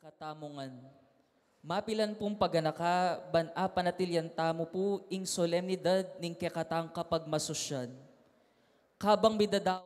katamongan. Mapilan pong paganaka, ban apanatilyan tamo po, ing solemnidad ning kekatang kapag masusyan. Kabang bidadaw,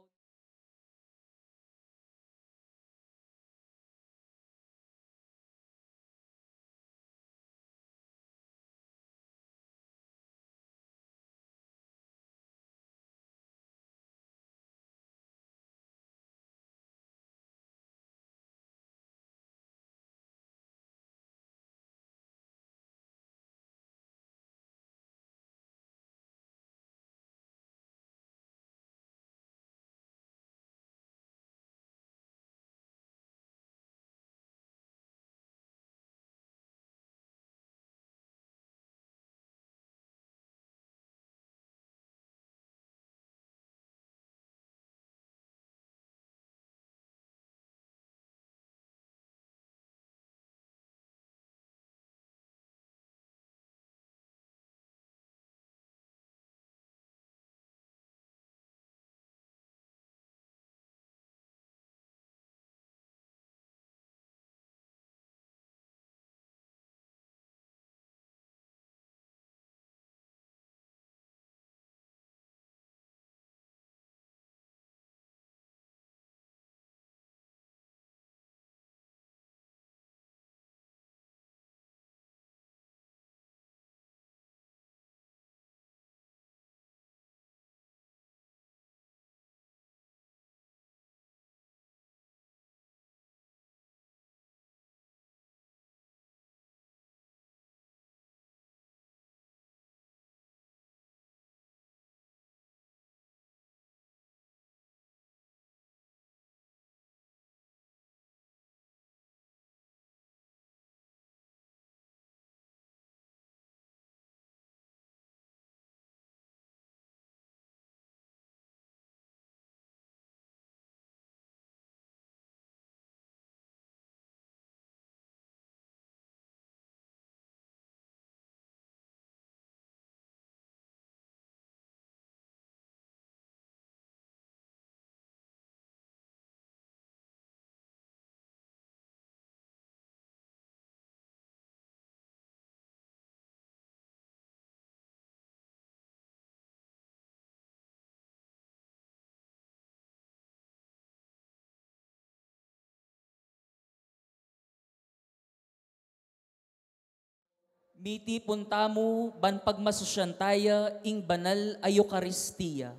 miti puntamu, ban pagmasusyan taya, ing banal a Eucharistia.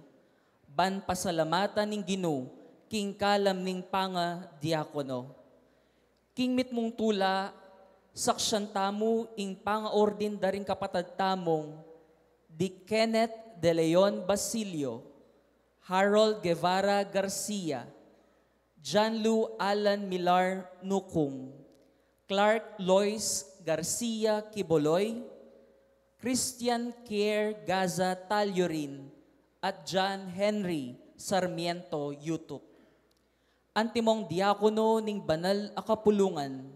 Ban pasalamatan ning Ginoo, king kalam ning panga diakono. King mit mong tula, saksyan tamu ing panga-ordin daring kapatad tamong, di Kenneth de Leon Basilio, Harold Guevara Garcia, Janlu Alan Millar Nukung, Clark Lois Garcia Kiboloy, Christian Kier Gaza Talyorin, at John Henry Sarmiento Yutup. Antimong diakono ning banal a kapulungan,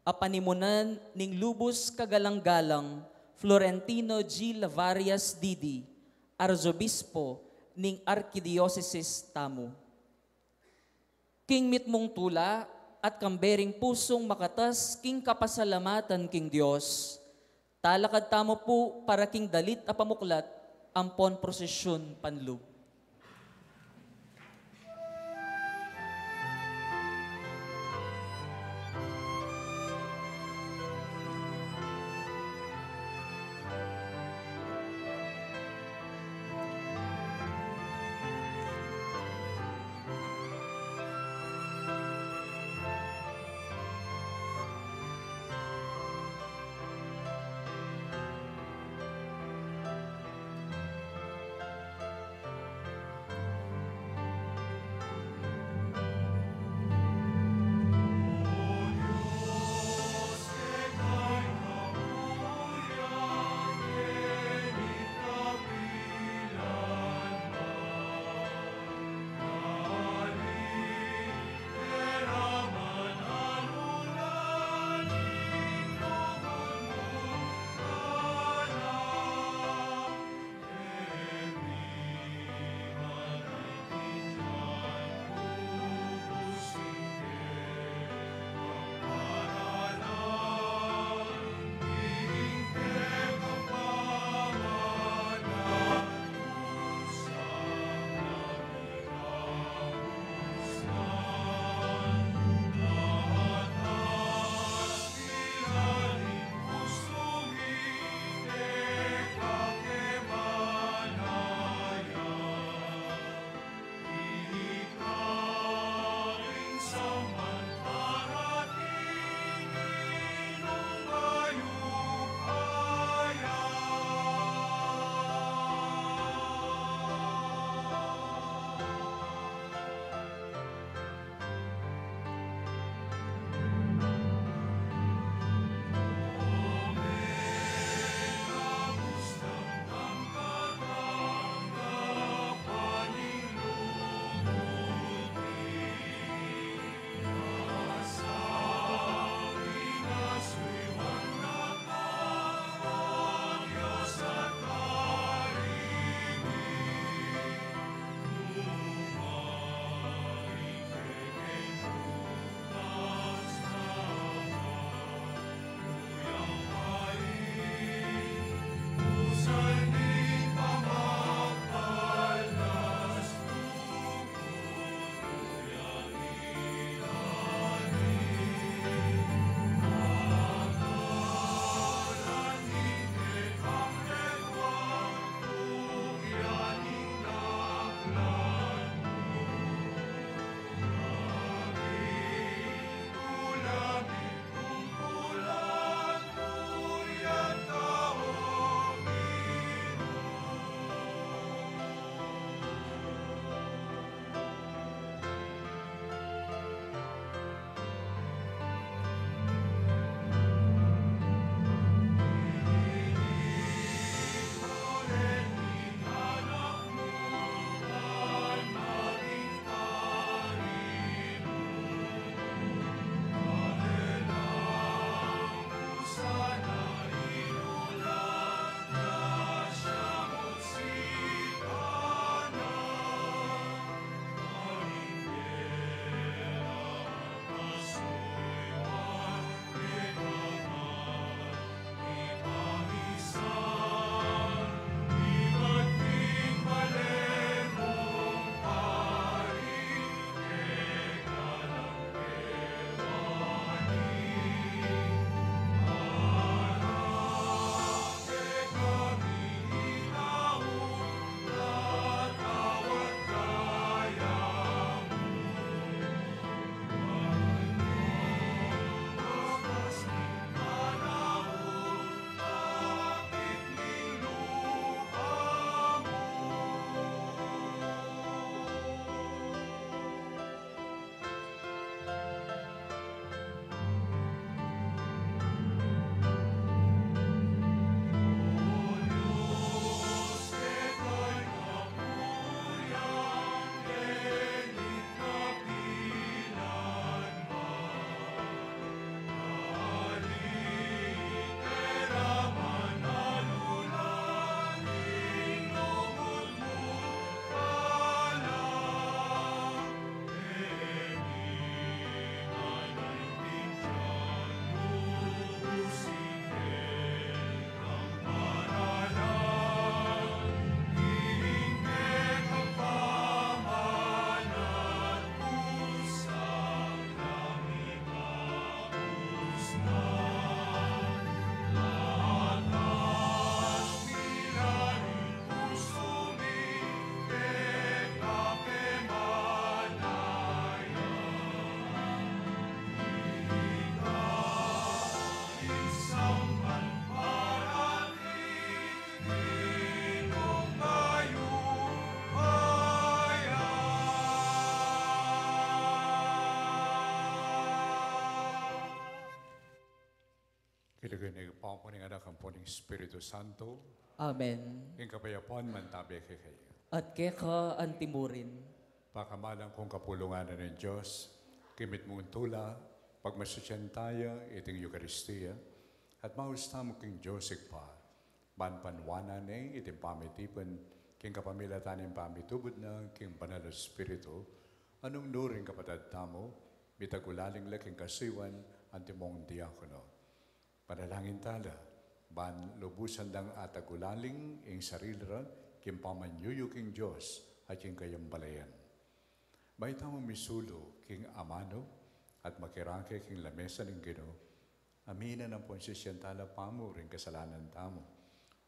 apanimunan ning lubos kagalang-galang Florentino G. Lavarias Didi, Arzobispo ning Arkidiocese Tamu. King mitmong tula at kambering pusong makatas king kapasalamatan king Dios. Talakad tamo po para king dalit a pamuklat ampon prosesyon panlub. Ilagay na ipang po ng anak ang po ng Espiritu Santo, Amen. yung kapayapaan mantabi kay kayo. At keka antimurin. Pakamalang kong kapulunganan ng Diyos, kimit mong tula, pagmasusyan tayo, iting Eucharistia, at mausta mo king Diyos pa, banpanwanan iting pamitipan, king kapamilatan ng pamitubod na, king banal Espiritu, anong nuring kapatid tamo, mitagulaling laking kasiwan, antimong diakono. Panalangin tala, ban lubusan lang atagulaling ing sarilra, kim pamanyuyo king Diyos at king kayambalayan. May tamo misulo king amano at makirangke king lamesa ng Ginoo. Amina ng ponsisyan tala pamo ring kasalanan tamo.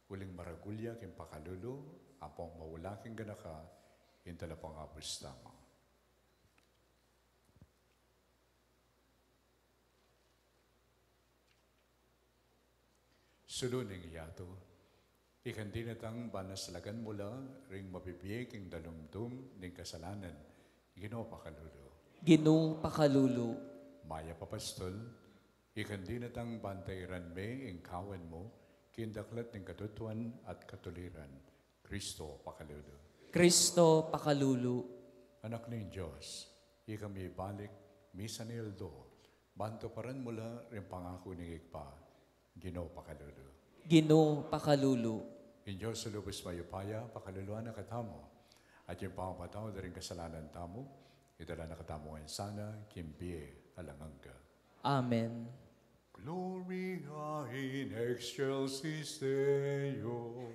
Uling maragulya king pakalulo, apong mawala king ganaka, intala pang apos tamo. Suluning yato, ikan dinatang banaslagan mula ring mabibiyeg ing dalumdum ning kasalanan, Ginoo pakalulo. Ginoo pakalulu. Maya papastol, ikan dinatang bantayran me ing kawan mo, kindaklat ning katutuan at katuliran, Kristo pakalulo. Kristo pakalulu. Anak ng Diyos, ikami balik, misa ni Eldo, banto paran mula ring pangako ni Igpa, Ginoo pakalulo. Ginoo pakalulu. In Diyos sa lubos mayupaya, pakaluluan na katamo. At yung pangapataw na rin kasalanan tamo, itala na katamo ngayon sana, kimbiye alangangga. Amen. Gloria in excelsis Deo.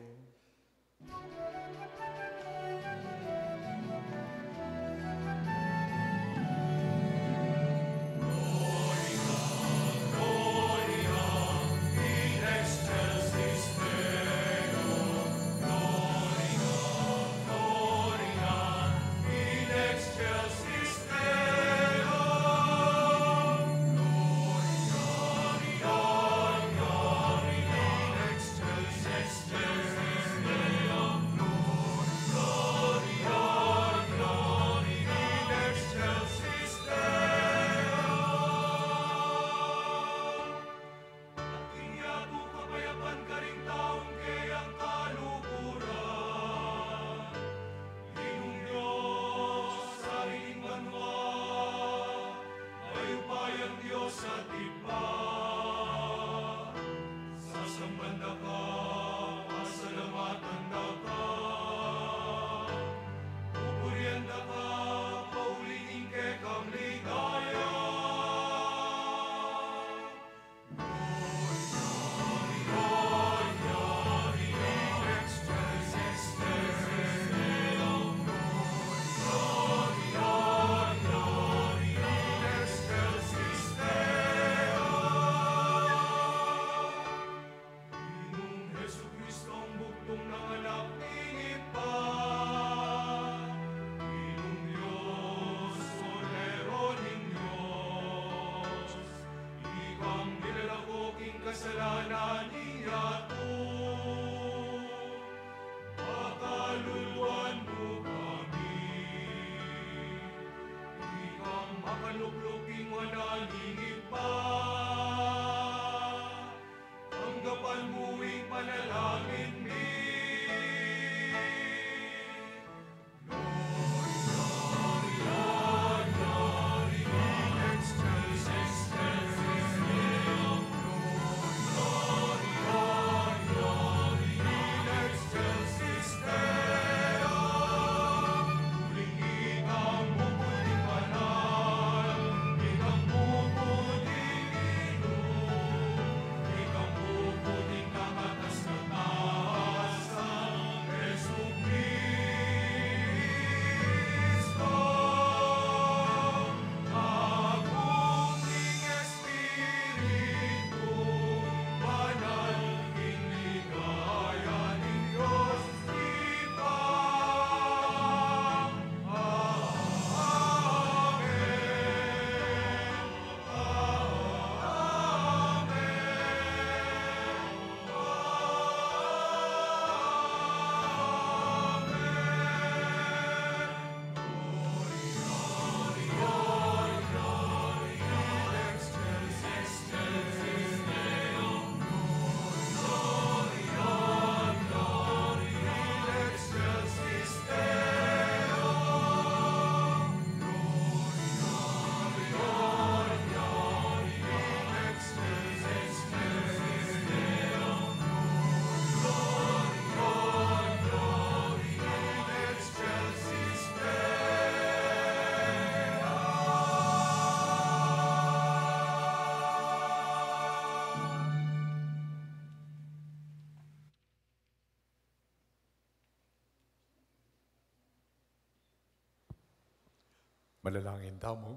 Manalangin tamo.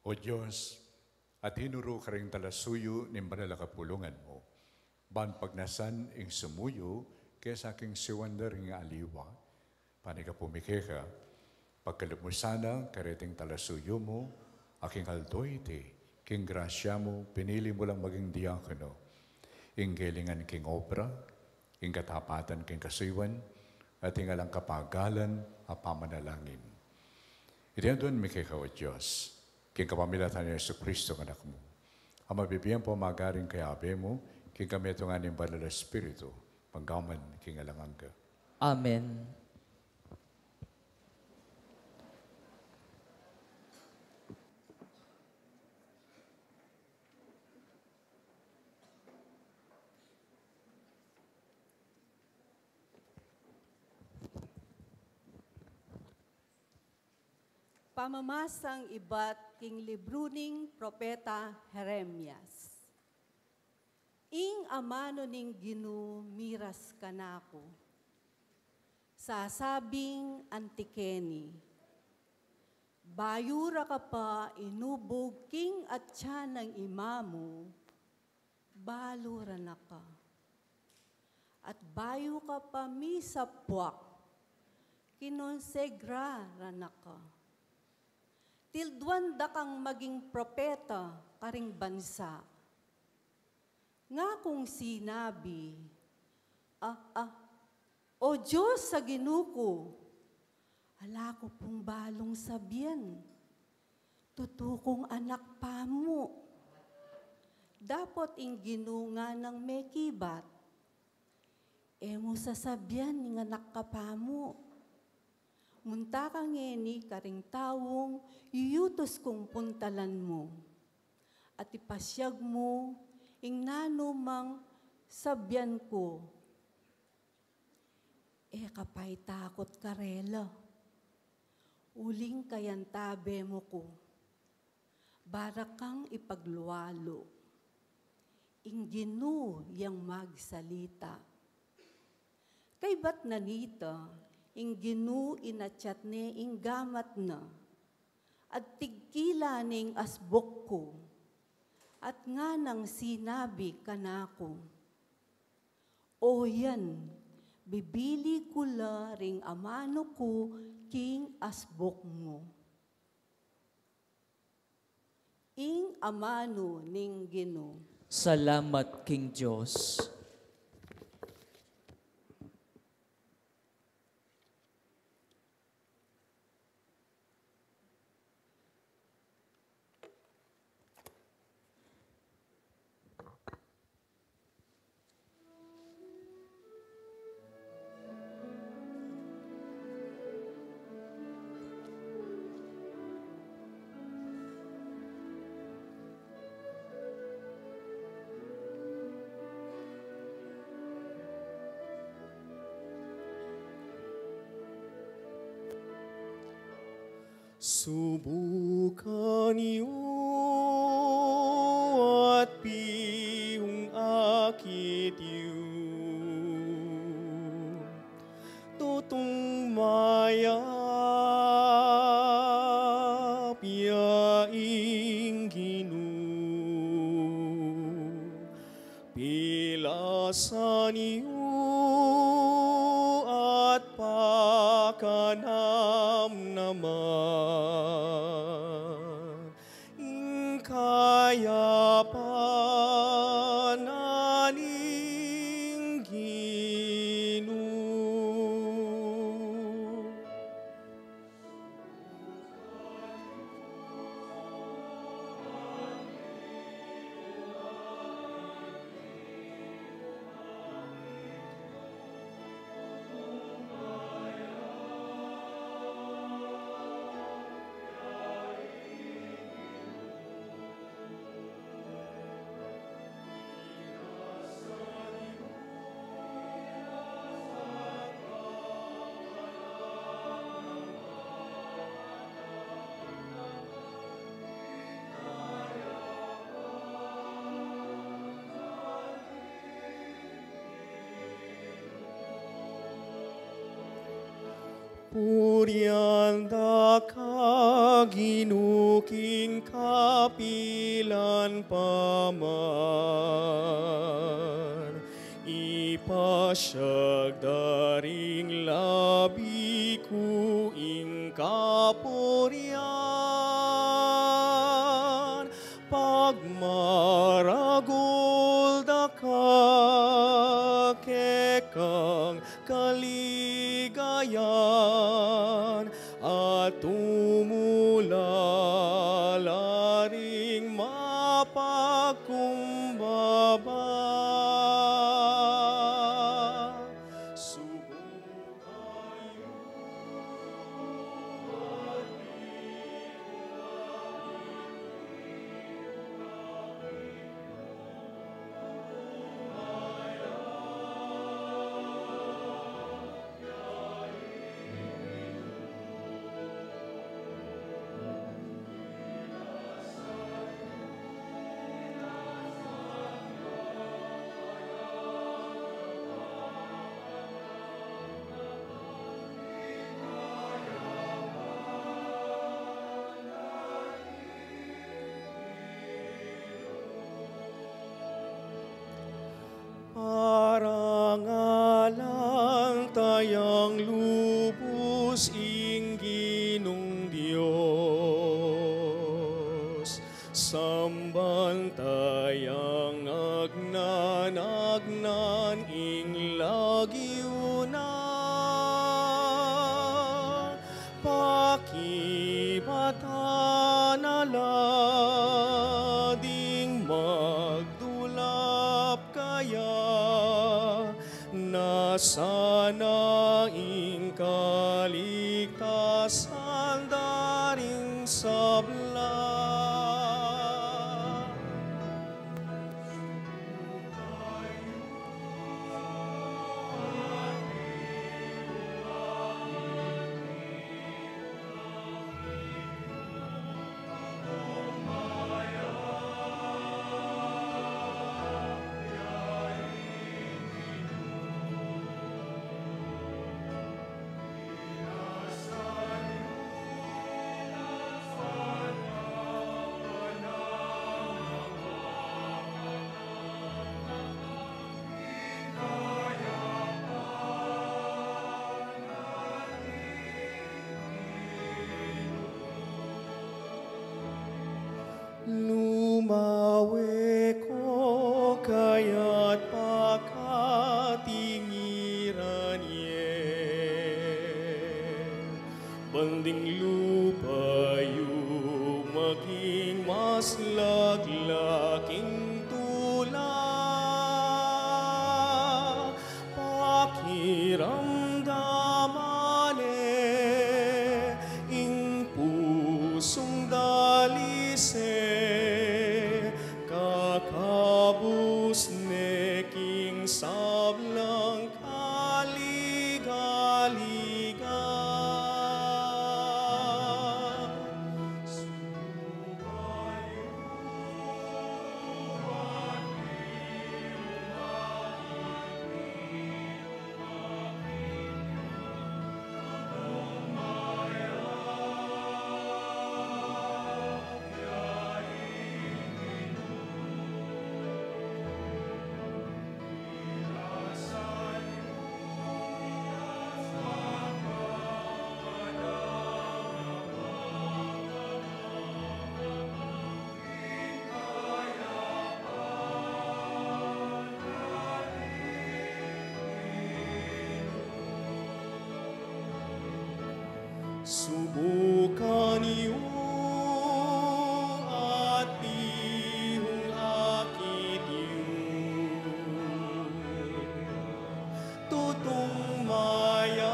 O Diyos, at hinuro ka rin talasuyo ni manalakapulungan mo. Ban pagnasan ing sumuyo, kaya sa aking siwander ng aliwa, panay ka pumikika, pagkalupmusana, kareting talasuyo mo, aking aldoite, king grasya mo, pinili mo lang maging diakono, ing gelingan king obra, ing katapatan king kasiwan, at ing alang kapagalan, apamanalangin. Itiyan doon, mikika o Diyos, king kapamilatan ni Yesu Kristo, anak mo. Ang mabibiyang po magaring kay abe mo, king kami ito nga ng Banal na Espiritu, paggaman king alangang ka. Amen. Pamamasang iba't king libruning propeta Jeremias. Ing amano ning ginumiras kanako, sasabing antikeni, bayura ka pa inubog king at tiyan ng imamo, balura na ka. At bayo ka pa misapwak, kinonsegra na ka. Tilduan da kang maging propeta karing bansa. Nga kung sinabi, O Diyos sa ginuko, ala ko pong balong sabihan, tutukong anak pa mo. Dapat ing ginunga ng mekibat, mo sasabihan ng anak ka pa mo. Munta ka ngeni karing tawong, yuyutos kong puntalan mo. At ipasyag mo, ing nanumang sabyan ko. Kapay takot karela. Uling kayantabe mo ko. Barakang ipagluwalo. Ing ginu yang magsalita. Kay ba't nanita, ing ginu inatyat ne ing gamat na, at tigkila ning asbok ko, at nga nang sinabi kanako, O yan, bibili ko la ring amano ko king asbok mo. Ing amano ning ginu. Salamat, King Diyos. Subukan niyo at piyong akit yun, tutong mayap yaing ginu, pilasan niyo at pakanam naman. Kaya pa naning ginu. Purianda ka ginuking kapilan paman, ipasyag daring labi ku ing kapurian, pagmaragol da ka kekang kaligayan at tumulalaring mapagkumbaba. Parangalan tayang lubos ing Ginong Dios, samban tayang agnan ing lagiuna, pakibatan alading magdulap kaya, na sana ing kaligtasan daring sabla. Lumawe ko kaya't pakatingiran ye, banding lupayo maging mas laglaking tula, pakiramdaman ing pusong dalise, kakabus neking sablang kaligaliga. Subukan niyo at bihong akit yun, tutong mayap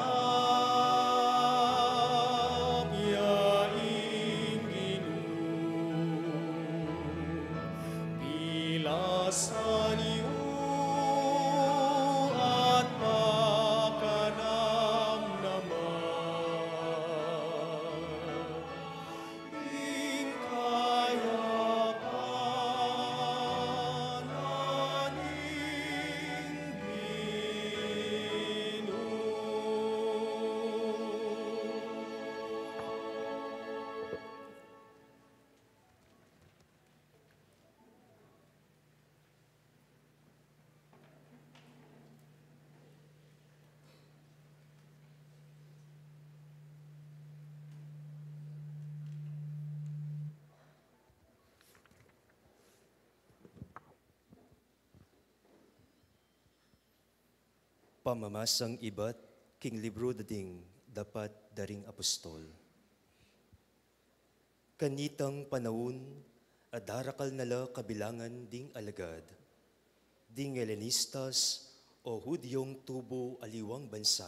yaing Ginoo, pilasan niyo at pakanam naman, ing kayapan aning Ginoo. Pamamasang iba't king libro dading dapat daring apostol. Kanitang panahon, adarakal nala kabilangan ding alagad, ding Helenistas o Hudyong tubo aliwang bansa,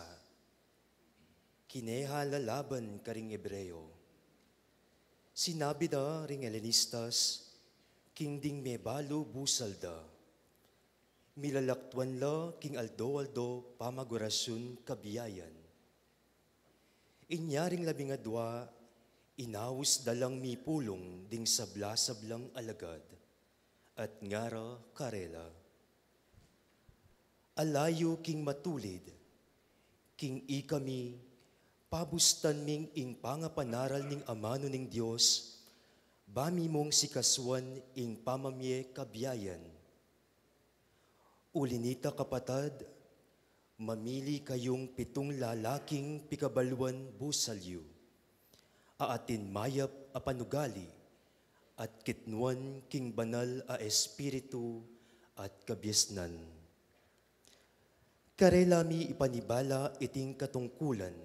kinehala laban karing Ebreo. Sinabi da ring Helenistas, king ding mebalo busal da, milalaktuan la king aldo-aldo pamagorasyon kabiyayan. Inyaring labingadwa, inawis dalang mipulong ding sabla-sablang alagad, at ngara karela. Alayo king matulid, king ikami, pabustan ming ing pangapanaral ning amano ning Diyos, bami mong sikaswan ing pamamye kabiyayan. Ulinita kapatad, mamili kayong 7 lalaking pikabaluan busalyo, aatin mayap a panugali, at kitnuan king banal a espiritu at kabiesnan. Karelami ipanibala iting katungkulan,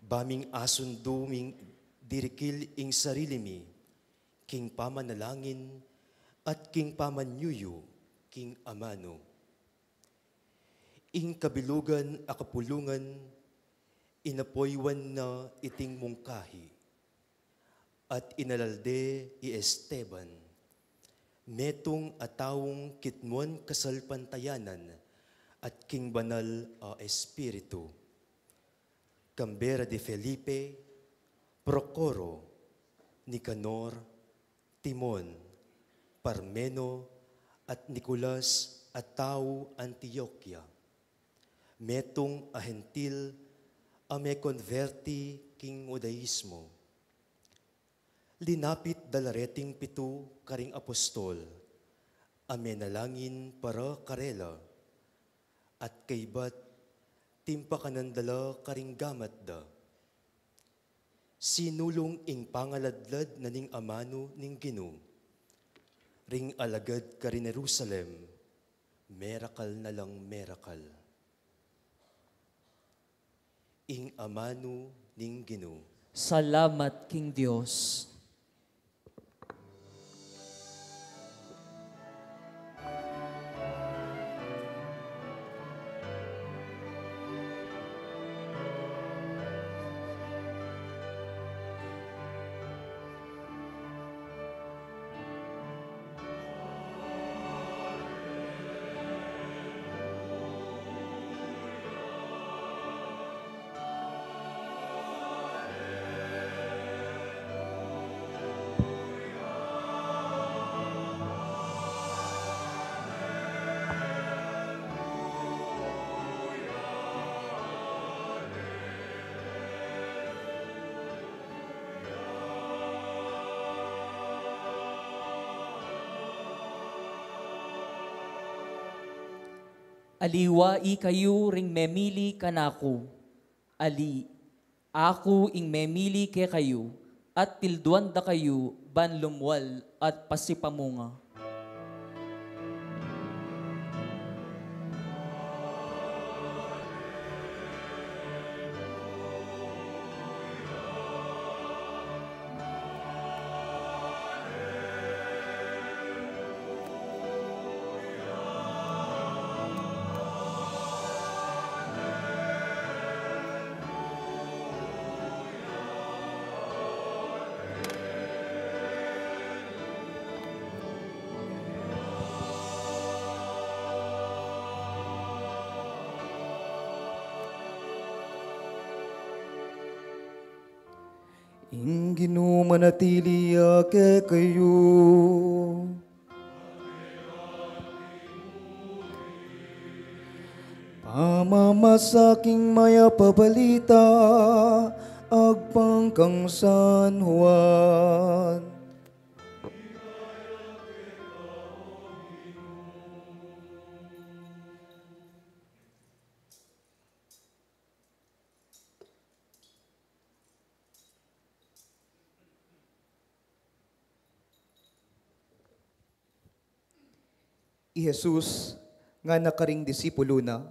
baming asundo ming dirikil ing sarili mi, king pamanalangin at king pamanyuyo, king amano. Ing kabilugan a kapulungan, inapoywan na iting mungkahi, at inalalde i Esteban, metong atawong kitmuan kasalpantayanan, at king banal a espiritu. Cambera de Felipe, Procoro, Nicanor, Timon, Parmeno, at Nicolas at tao Antioquia. Metong ahentil a me converti king Judaismo. Linapit dalareting 7 karing apostol, ame nalangin para karela, at kaybat timpa kanandala karing gamat da. Sinulong ing pangaladlad na ning amano ning Ginoo, ring alagad ka rin Jerusalem, merakal na lang merakal. Ing amano ning Ginoo. Salamat, King Diyos. Aliwai kayo ring memili kanako. Ali, ako ing memili ke kayo, at tilduan da kayo banlumwal at pasipamunga. Ing Ginoo manatili ake kayo. Pamamasaking maya pabalita, agpang kang San Juan. I Jesus nga nakaring disipulo na,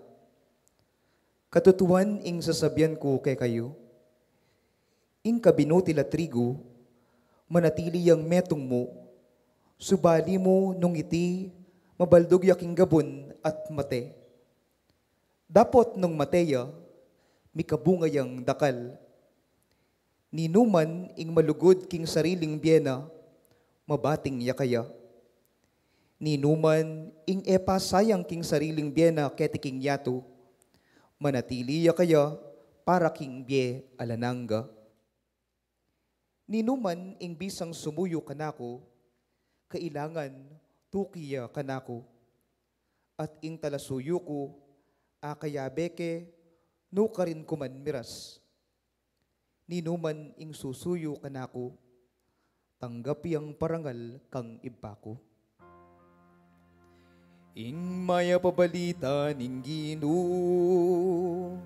Katutuan ing sasabyan ko kay kayo, ing kabinuti la trigo, manatili yang metong mo, subali mo nung iti, mabaldog yaking gabon at mate. Dapot nung mateya, mikabungayang dakal. Ninuman ing malugod king sariling biyena, mabating yakaya. Ninuman ing epa sayang king sariling biyena ketiking yato, manatili yakaya para king biye alananga. Ninuman ing bisang sumuyo kanako, kailangan tukiya kanako. At ing talasuyo ko, akayabeke, no karin kuman miras. Ninuman ing susuyo kanako, tanggapi ang parangal kang ibako. Ing maya pabalita ning Ginoo.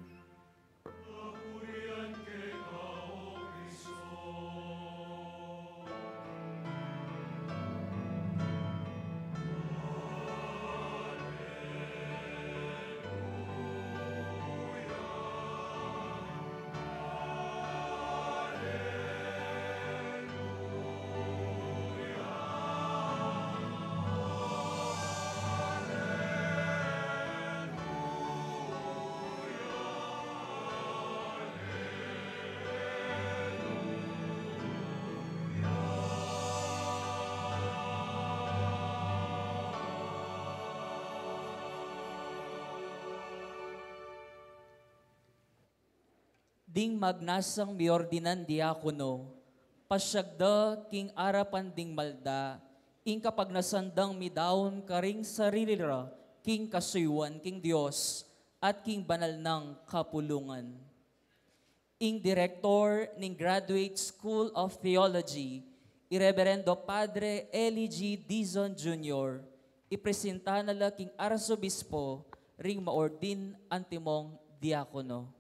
Ding magnasang miordinan diakono, pasyagda king arapan ding malda, ing kapag nasandang midaon karing saririra, king kasuyuan king Dios, at king banal ng kapulungan. Ing director ning Graduate School of Theology, Ireverendo Padre Eli G. Dizon Jr., ipresenta nala king arsobispo, ring maordin antimong diakono.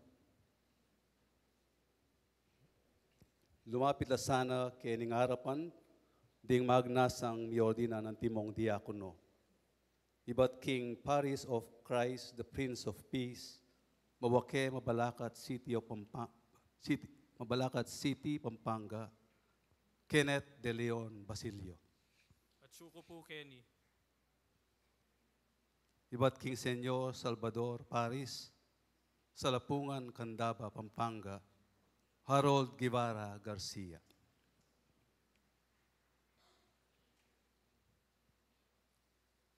Lumapit la sana kening harapan, ding magnasang miordina ng timong diakono. Iba't King Paris of Christ, the Prince of Peace, mawake Mabalacat City, Pampanga, Kenneth De Leon Basilio. At suko po, Kenny. Iba't King Senyor Salvador Paris, Salapungan, Candaba, Pampanga, Harold Guevara Garcia.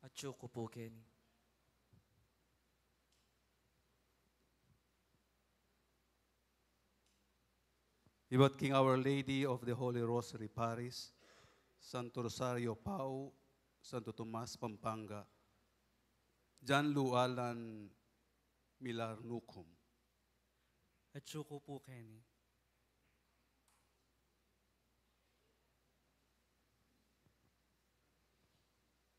At suko po, Kenny. Iba't King Our Lady of the Holy Rosary Paris, Santo Rosario Pau, Santo Tomas Pampanga, John Lu Alan Milar Nukum. At suko po, Kenny.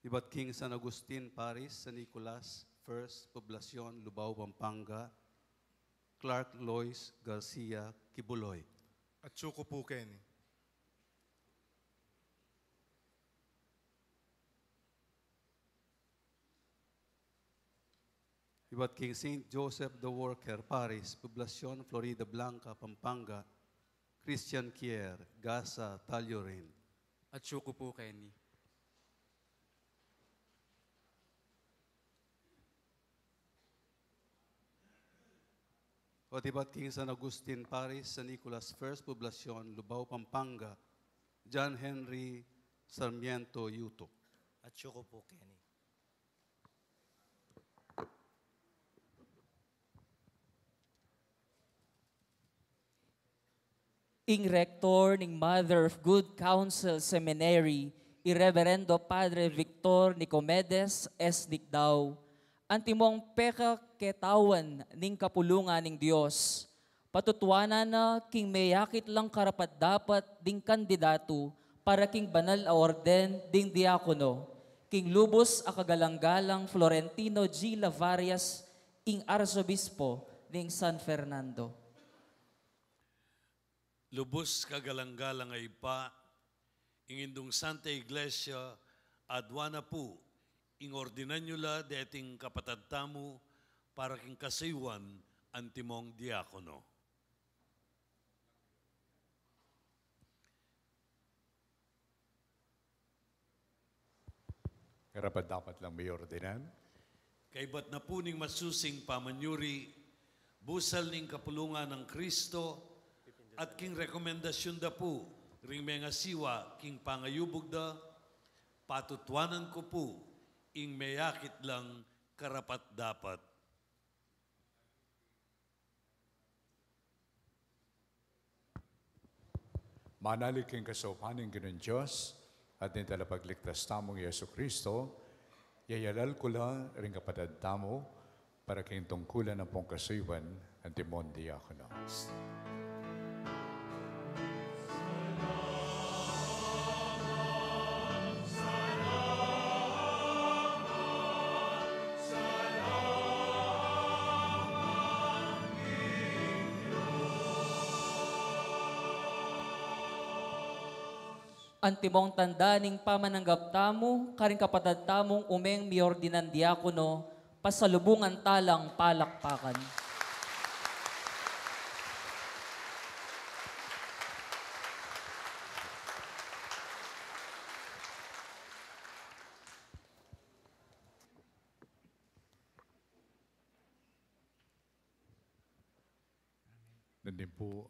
Iba't King San Agustin Paris, San Nicolas, First Poblacion, Lubao, Pampanga, Clark Lois Garcia Kibuloy. At suko po, Kenny. Iba't King St. Joseph the Worker Paris, Poblacion, Florida Blanca, Pampanga, Christian Kier, Gaza, Taliorin. At suko po, Kenny. O iba't King San Agustin Paris, San Nicolas First Poblacion, Lubao, Pampanga, John Henry Sarmiento Yuto. At suko po, Kenny. Ing rector ning Mother of Good Counsel Seminary, Ireverendo Padre Victor Nicomedes S. Dicdao, antimong peka ketawan ning kapulungan ning Dios. Patutuanan na king mayakit lang karapat dapat ding kandidato para king banal a orden ding diakono. King lubos a kagalang-galang Florentino G. Lavarias ing arsobispo ning San Fernando. Lubos kagalang-galang ay pa, ingindong Santa Iglesia, adwana po, ing ordinan nyo la deting kapatad tamo, para king kasaywan, antimong diakono. Karapat dapat lang may ordinan. Kaibat na po ning masusing pamanyuri, busal ning kapulungan ng Kristo, at king rekomendasyon da po, ring mga siwa, king pangayubog da, patutwanan ko po, ing mayakit lang karapat dapat. Manalig king kasopaning Ginoong Diyos, at din talapagligtas tamong Yesu Kristo, yayalal ko la rin kapatid tamo, para kayong tungkulan ng pong kasuywan, antimon diakono. Antimong tandaning pamananggap tamo, karing kapatad tamong umeng miordinan diakono, pasalubungan talang palakpakan. Nandun po,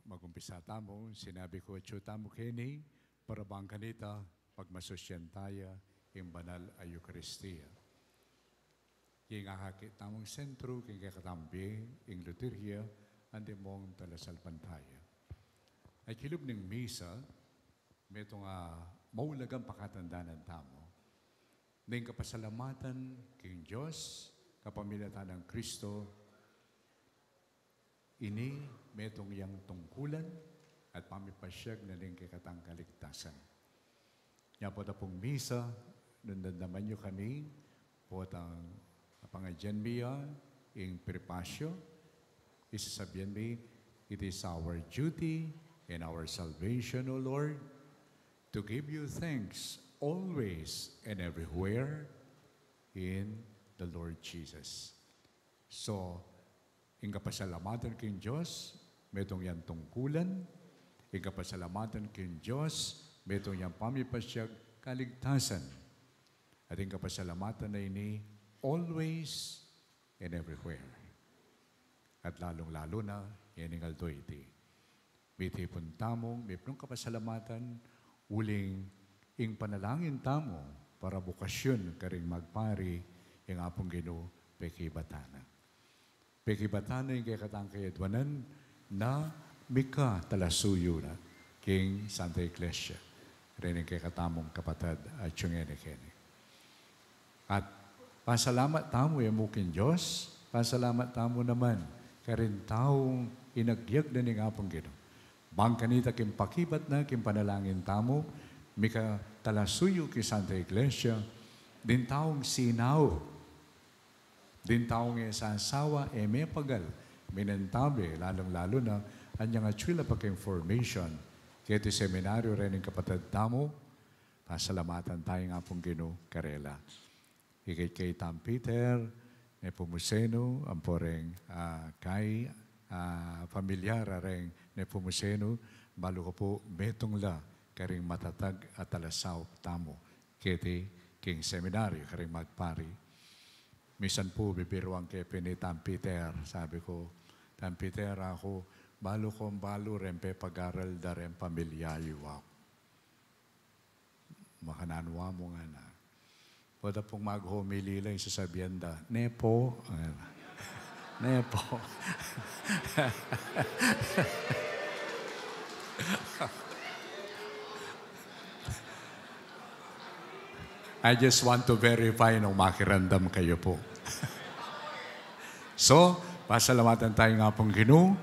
mag-umpisa tamo, sinabi ko, Chu tamo Kenny, para bang kanita, pagmasosyan tayo, yung banal ay Eucharistia. Yung ahakit tamong sentro, yung kakatambi, yung liturgia, andi mong talasalpan tayo. Ay kilub ng misa, may itong maulagang pakatandanan tamo. Ning kapasalamatan king Diyos, kapamilatan ng Kristo, ini metong yang tungkulan at pamipasyag na rin kikatang kaligtasan. Nga po na pong misa, nundandaman nyo kami, po ang pangadyan miya, ing prepasyo, isasabihan mi, it is our duty and our salvation, O Lord, to give you thanks always and everywhere in the Lord Jesus. So, ing kapasalamatan king Diyos, metong yan tungkulan, ing kapasalamatan king Diyos, metong yan pamipasyag kaligtasan. At ing kapasalamatan na ini, always and everywhere. At lalong-lalo na, yan ing alto iti. Mitipon tamong, may punong kapasalamatan, uling ing panalangin tamo, para bukasyon karing magpari, yung apong Ginoo, pekibatana. Pekibatana yung kaya katang kayadwanan na mika talasuyo na king Santa Iglesia. Rin yung kaya katamong kapatad at yung kene. At pasalamat tamo yung mukin Diyos, pasalamat tamo naman karin taong inagyag na ning apong Ginoo. Bang kanita kim pakibat na kim panalangin tamo, mika talasuyo ki Santa Iglesia, din taong sinaw, din taong sa asawa, may pagal, minentabe, lalong-lalo na, anyang atwila pa ka-information, kaya iti seminaryo rin ng kapatid tamo, pasalamatan tayo nga pong Ginoo karela. Ikay kay Tam Peter, may pumuseno, ang poreng kay pamilyara rin may pumuseno, balo ko po, betong la, karing matatag at talasaw tamo, kaya iti king seminaryo, karing magpari. Misan po, bibiruang kay ni Tam Peter. Sabi ko, Tam Peter, ako, balo kong balo, rempe pag-aral da rin pamilyayo ako. Makananwa mo nga na. Pwede pong mag-homily lang, sasabihan da, Nepo. Nepo. I just want to verify nung makirandam kayo po. So, pasalamatan tayo nga pong Ginoo,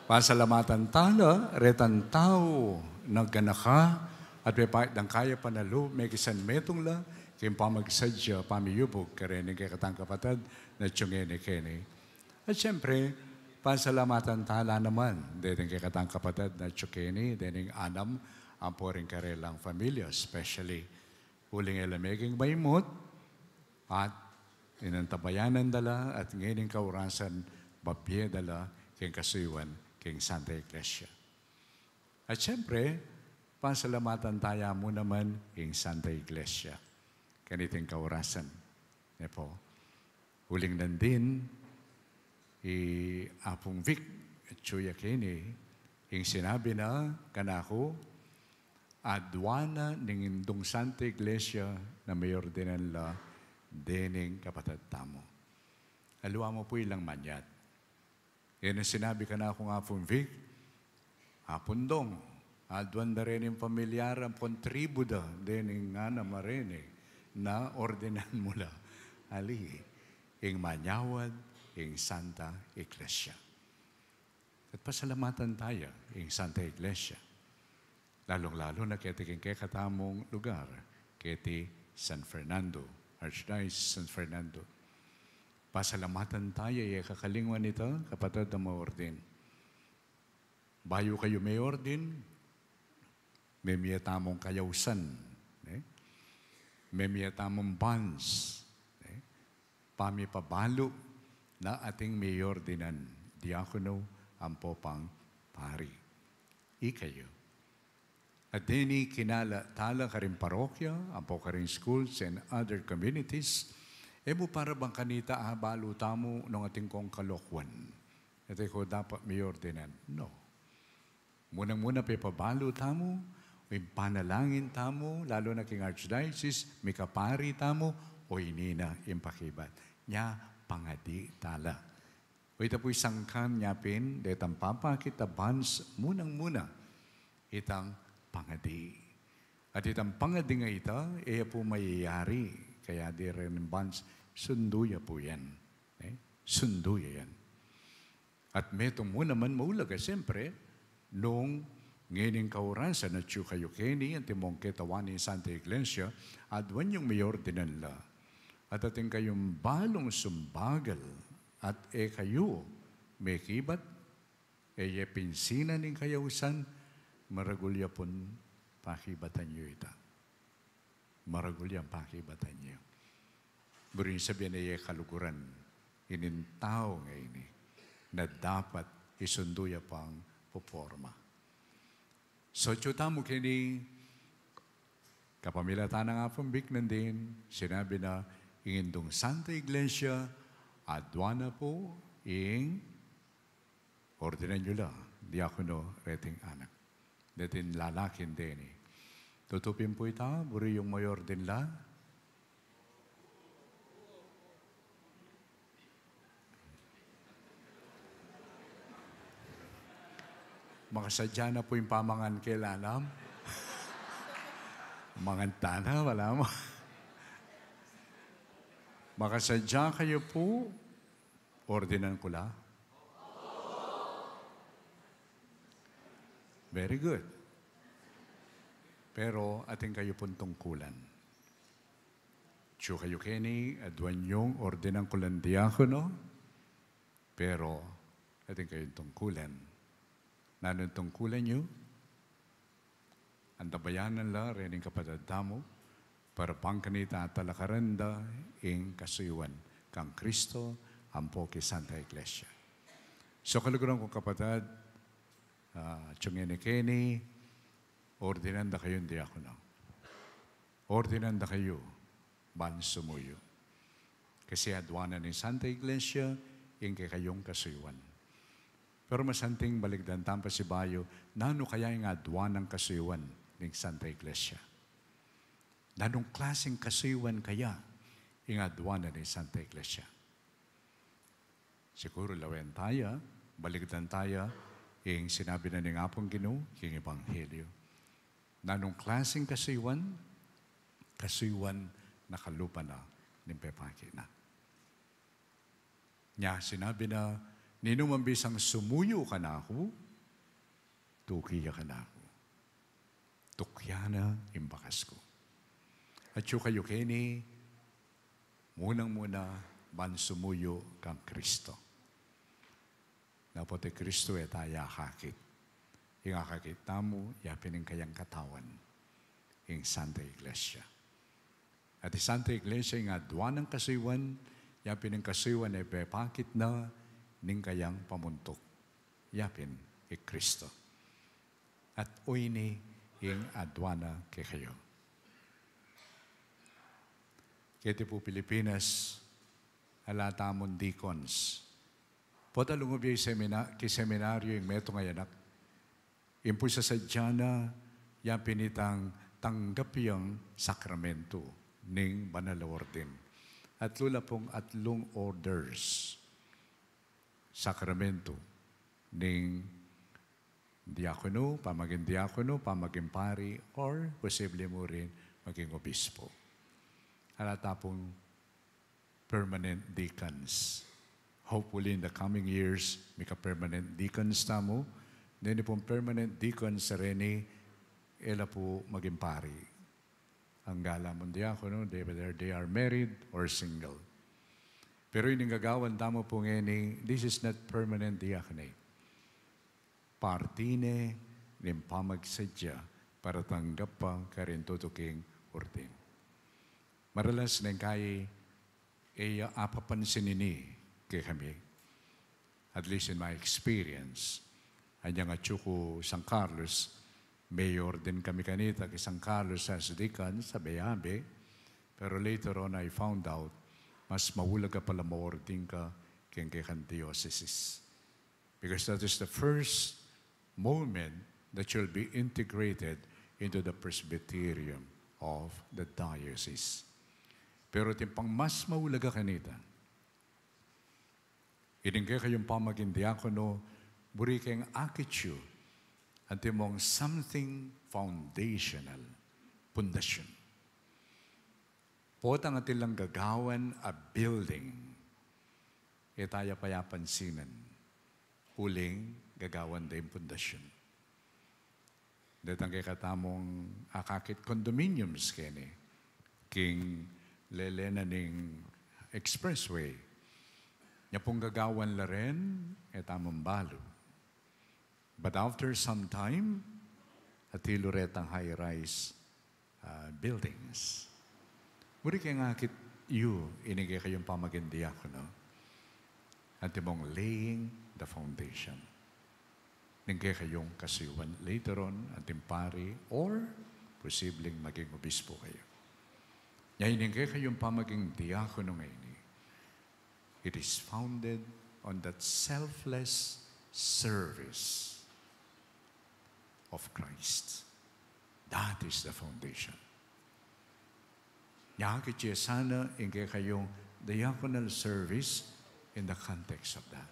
pasalamatan tala, retan tao, nagganaka, at may pahit ng kaya panalo, may kisan metong la, kayong pamagsadya, pamiyubog, karening kay katang kapatad, na tiyungene kene. At siyempre, pasalamatan tala naman, dening kay katang kapatad na tiyukene, dening anam, ang poring karelang familia, especially uling elameging maymot at inantabayanan dala at ngayon kaurasan babyedala king kasuywan king Santa Iglesia. At siyempre, pasalamatan tayo mo naman king Santa Iglesia. Kaniting kaurasan. Po, huling nandin, Apong Vic at Chuya Kini, yung sinabi na kanako, adwana ng indong Santa Iglesia na mayor din la dening kapatid tamo. Aluwa mo po ilang manyat. Yan ang sinabi ka na akong Apong Vic, apundong, adwan na rin yung pamilyar ang kontribuda dening nga na marene na ordinan mula. Ali, yung manyawad, yung Santa Iglesia. At pasalamatan tayo yung Santa Iglesia. Lalong-lalo na kaya katamong lugar, kaya San Fernando, Archdiocese San Fernando. Pasalamatan tayo yung kakalingwan nito, kapatid na maordin. Bayo kayo may ordin, may miyatamong kayawsan, may miyatamong bonds, pami pabalo na ating mayor dinan, diakono, ampo pang pari. Ikayo. At dini kinala tala ka rin parokya, ampo ka rin schools and other communities, mo para bang kanita balo tamo ng ating kong kalokwan. Ito ko dapat mayor dinan. No. Munang-muna pabalo tamo, may panalangin tamo, lalo na king Archdiocese, may kapari tamo, o inina impakibat. Nya pangadi tala. O ito po'y sangkan nyapin, detang papakit na bans munang-muna, itang pangadi. At itang pangadi nga ita, po mayayari, kaya di rin bans, sunduya po yan. Sunduya yan. At metong mo naman maulaga, siyempre, nung ngayon kaurasan na kayo keni, ang timong ketawan ni Santa Iglesia, adwan yung mayor dinanla. At ating kayong balong sumbagal at kayo may kibat, pinsinan ng kayawsan, maragulya pon pakibatan nyo ita. Maragulya pakibatan nyo. Burin sabihin na kaluguran, inintaw ngayon na dapat isunduya pang puporma. So, tamo kini kapamilatan ng Apong Vic nandin, sinabi na, ingindong Santa Iglesia, adwana po, ordinan nyo la, diakono, reting anak. Datin lalakin din Tutupin po ita, buri yung mayor din la. Makasadya na po yung pamangan kailanam. Manganta na, wala mo. Makasadya kayo po, ordinan ko la. Very good. Pero ating kayo pong tungkulan. Tiyo kayo keni, adwan yung ordinan ko lang diakono, pero ating kayong tungkulan. Nanong tungkulan nyo, ang tabayanan la, rening kapatid tamo, para pangkanita at talakaranda, ing kasuyuan, kang Kristo, ampo ki Santa Iglesia. So kaluguran ko kapatid, Chungene-keni, ordinanda kayong diakono. Ordinanda kayo, bansumuyo. Kasi adwana ni Santa Iglesia, ing kayong kasuyuan. Pero masanting baligdan tampa si Bayo, nano kaya yung adwan ng kasuyuan ng Santa Iglesia? Nanong klaseng kasuyuan kaya yung adwan ng Santa Iglesia? Siguro lawen tayo, baligdan tayo, yung sinabi na ng Apong Ginoo, yung Ebanghelyo. Nanong klaseng kasuyuan? Kasuyuan na kalupa na ng pepaki na. Nya, sinabi na, ninong bisang sumuyo ka na ako, tukiya ka na ako. Tukya na imbakas ko. At yung kayo kini, munang-muna, ban sumuyo kang Kristo. Napote Kristo tayo kakit. Yung kakit tamo, yapin ng kayang katawan. Yung Santa Iglesia. At yung Santa Iglesia, yung adwan ng kasuywan, yapin ng kasuywan pepakit na, ning kayang pamuntok. Yapin kay Kristo. At uyni ing adwana kay kayo. Kaya po Pilipinas, halata mong deacons. Potalungog yung seminaryo yung meto ngayanak. Impo sa sadyana, yung pinitang tanggap yung sakramento ning banal orden. At lula pong atlong orders sakramento ning diakono, pamaging pari, or posible mo rin maging obispo. Halata pong permanent deacons. Hopefully in the coming years, may ka-permanent deacons tamo. Then pong permanent deacons sa reni, ela po maging pari. Ang gala mong diakono, whether they are married or single. Pero yung gagawan tamo po ngeni, this is not permanent diaconate. Partine ng pamagsadya para tanggap pa karin tutuking orden. Maralas ng kaya apapansin nini kay kami. At least in my experience, anyang atsuko San Carlos, mayor din kami kanita kay San Carlos as deacon sa Bayabe, pero later on I found out, mas maulag ka pala maordin ka kay kan diocese. Because that is the first moment that you'll be integrated into the presbyterium of the diocese. Pero timpang mas maulaga kanita, iningkay kayong pamaging diakono, buri kayong attitude, at timong something foundational, pundasyon. Potang atilang gagawan a building, itaya payapansinan, uling gagawan da yung pundasyon. Datang kay katamong akakit condominiums kene, king lelena ning expressway. Nya pong gagawan la rin, etamong balo. But after some time, atilo retang high-rise buildings. Muri kay ngakit inigay kayong pamagindiya ko, no? At mong laying the foundation. Ningkay kayong kasiyuan later on, ating pari, or posibleng maging obispo kayo. Ngayon kayong pamaging diakono ngayon. It is founded on that selfless service of Christ. That is the foundation. Yakit siya sana kayong diaconal service in the context of that.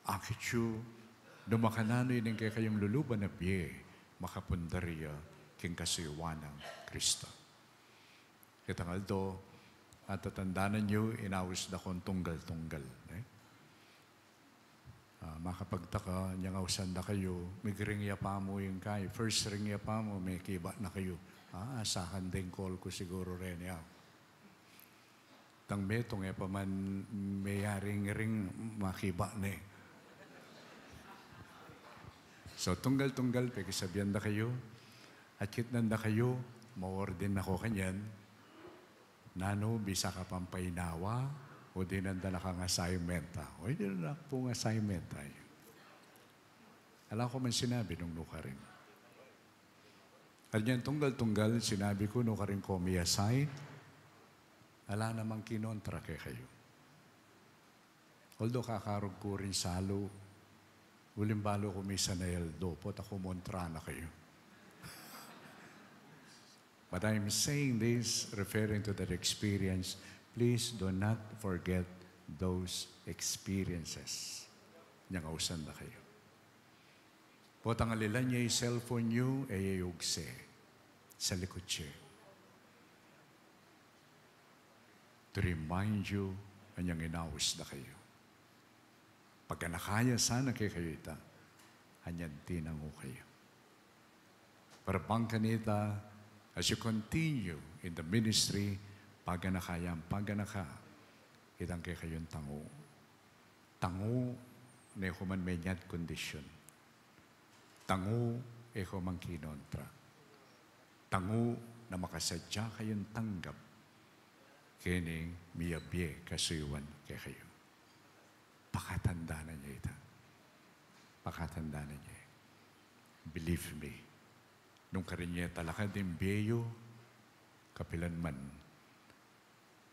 Akityo, dumakanano yun kayong luluban na biye, makapundarya king kasuyuan ng Kristo. Kitangal do, at tatandanan nyo, inawis na kong tunggal-tunggal. Makapagtaka, niyang awsan na kayo, may ringya pa mo yung kayo. First ringya pa mo, may kiba na kayo. Asahan din call ko siguro rin yaw. Tang metong pa man may ring makiba na eh. So, tunggal-tunggal, pekisabihan na kayo, at kitnan na kayo, ma-ordin ako kanyan, nano, bisa ka pang painawa, o dinanda na kang assignment. O hindi na pong assignment tayo. Alam ko man sinabi nung nuka rin. At yan, tunggal-tunggal, sinabi ko, nuka rin ko may assign, ala namang kinontra kay kayo. Although kakarog ko rin salo, ulimbalo ko may sanayal do, pot ako montra na kayo. But I'm saying this, referring to that experience, please do not forget those experiences. Niyangausan na kayo. Potang alilan niya yung cellphone niyo, yugse sa likod siya. To remind you, kanyang inawas na kayo. Pagka nakaya sana kayo ita, hanyang tinango kayo. Para bang kanita, as you continue in the ministry, pagka naka, itang kayong tango. Tango na human may nyat kondisyon. Tango human kinontra. Tango na makasadya kayong tanggap. Kining miyabye kasuyuan kay kayo. pakatanda na niya ito. Pakatanda na niya. Believe me, nung karinya talakad ng beyo, kapilan man,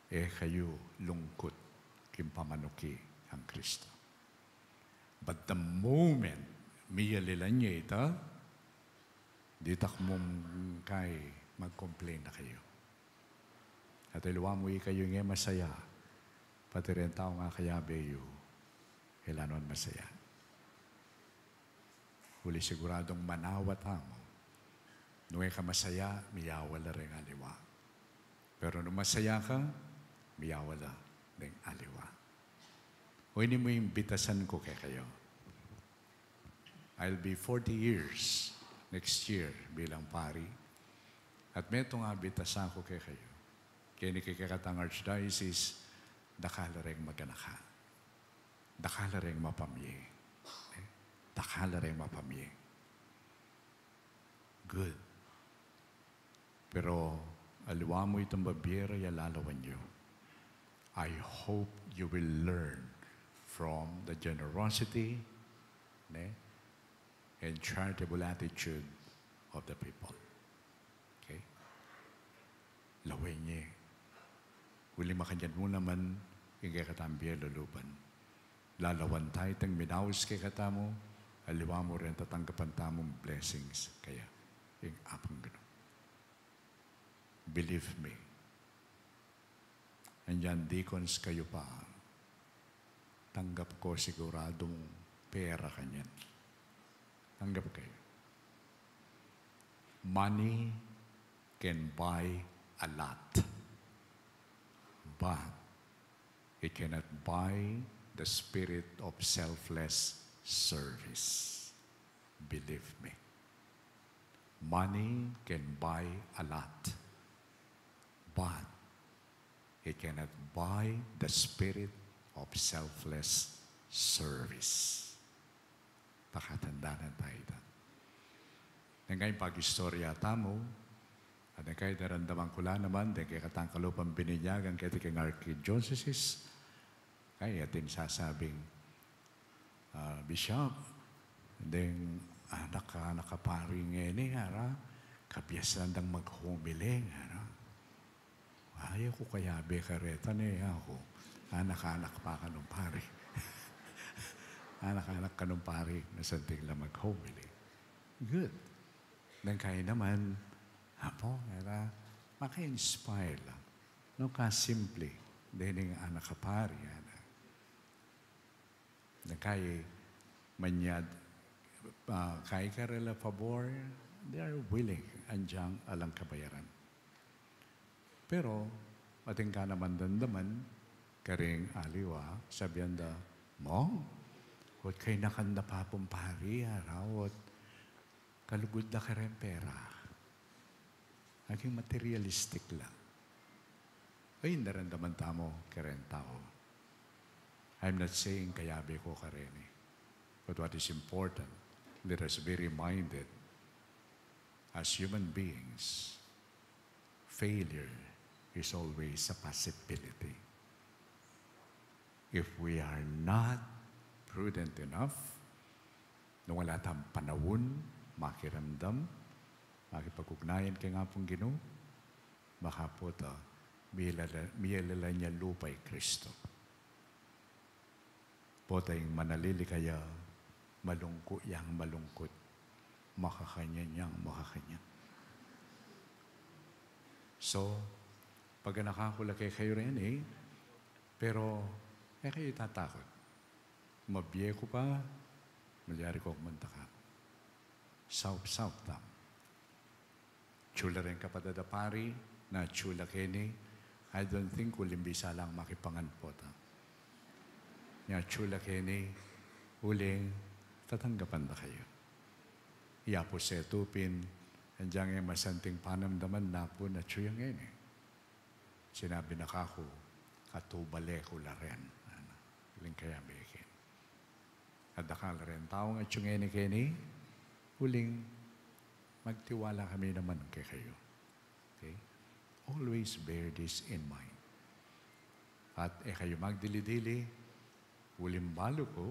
kayo lungkot kimpamanuki ang Kristo. But the moment miyalilan niya ito, di takmong kay mag-complain na kayo. At iluwamoy kayo nga masaya, pati rin tao nga kaya beyo, kailanon masaya. Huli siguradong manawat mo. Nung ka masaya, miyawala rin aliwa. Pero nung masaya ka, miyawala rin aliwa. O hindi mo yung bitasan ko kay kayo. I'll be 40 years next year bilang pari. At may itong bitasan ko kay kayo. Kaya ni kikakatang Archdiocese, dakala rin maganaka. Dakala rin mapamye. Dakala rin mapamye. Good. Pero aliwa mo itong babiyera yalalawan nyo. I hope you will learn from the generosity and charitable attitude of the people. Okay? Laway niya. Huli makanyan mo naman, ingay katambiya luluban. Lalawan tayo tang minawas kay katamo, aliwa mo rin tatanggapan tamong blessings. Kaya, yung apang gano'n. Believe me. Andyan, deacons kayo pa. Tanggap ko siguradong pera kanyan. Tanggap kayo. Money can buy a lot. But it cannot buy the spirit of selfless service. Believe me. Money can buy a lot. But it cannot buy the spirit of selfless service. Pakatandaan tayo ito. Nangay pag-istorya tamo, at nangay darandaman ko lang naman, dahil katangkalupang bininyagan kaya kay Archdiocese, kaya atin sasabing, Bishop, then nakaparing ngayon kabiyasan dang maghumiling, ayaw ko kaya bekareta ako. Anak-anak pa ka nung pari. Anak-anak ka nung pari na santing lang mag-homily. Good. Nang kaya naman, maka-inspire lang. No, ka-simple. Dahil nga anak ka pari. Nang kaya manyad, kaya ka rela pabor, they are willing. Andyang alang kabayaran. Pero, mating ka naman dandaman, karing aliwa, sabihan da, Mong, huwag kayo nakanda pa pong pari, harawat, kalugod na ka rin pera. Naging materialistic lang. Ay, narandaman tamo, karen tao. I'm not saying kayabi ko ka rin. But what is important, let us be reminded, as human beings, failure is always a possibility. If we are not prudent enough, nung wala tayong panahon, makiramdam, makipag-ugnayan kay nga pong Ginoo, baka po ito, miyalala niya lupay Kristo. Po tayong manalili kaya, malungkot yang malungkot, makakanya niyang makakanya. So, pag nakakula kayo rin pero kayo tatakot. Mabiye ko pa, malyari ko kumanta ka. South tam. Chula rin kapadada pari, na chula kini, I don't think ulimbisa lang makipangan po ta. Nga chula kini, uling, tatanggapan na kayo. Iya po setupin, andiyan nga masanting panamdaman na po na chuyang ngayon Sinabi na kako, katubale ko la rin. Huling kaya bikin. At dakal rin, tao nga tsungeni kini, huling magtiwala kami naman kay kayo. Okay? Always bear this in mind. At kayo magdili-dili, ulimbalo ko,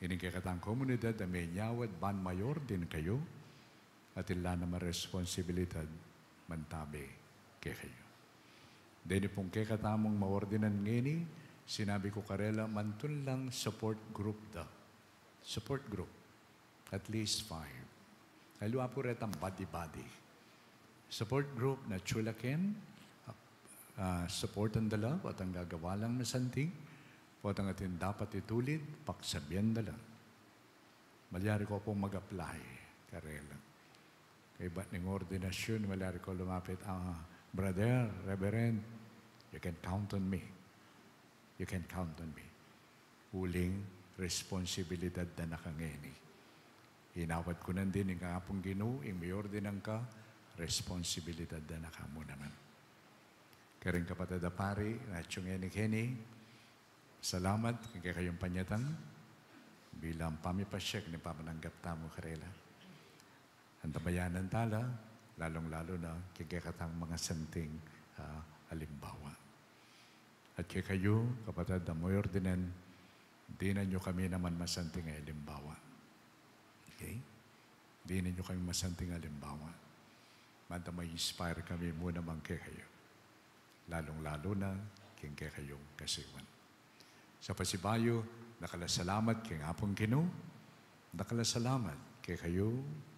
inikikatang komunidad na may nyawad ban mayor din kayo, at ila na maresponsibilidad mantabi kay kayo. Dahil pong kikatamong maordinan ngini, sinabi ko karela, mantun lang support group da. Support group. At least 5. Halwa po retang body-body. Support group na chulaken, support ang dala, at ang gagawa lang na santing, at ang atin dapat itulid, paksabyan dala. Malyari ko pong mag-apply, karela. Kaya ba't ng ordinasyon, malyari ko lumapit, brother, reverend, you can count on me. You can count on me. Huling responsibilidad na nakangeni. Hinawad ko nandin, yung kapong Ginoo, yung may ordinan ka, responsibilidad na nakamo naman. Karing kapatid na pari, na tiyong Kenny, salamat kaya kayong panyatan bilang pamipasyek ni pamananggap tamo karela. Ang tabayanan tala, lalong-lalo na kaya katang mga santing halimbawa. At kaya kayo, kapatid na may ordinan, di na nyo kami naman masanting halimbawa. Okay? Di na nyo kami masanting halimbawa. Manta may inspire kami muna mang kaya kayo. Lalong-lalo na kaya kayong kasiwan. Sa pasibayo, nakalasalamat kay Apong Ginoo, nakalasalamat kay kayo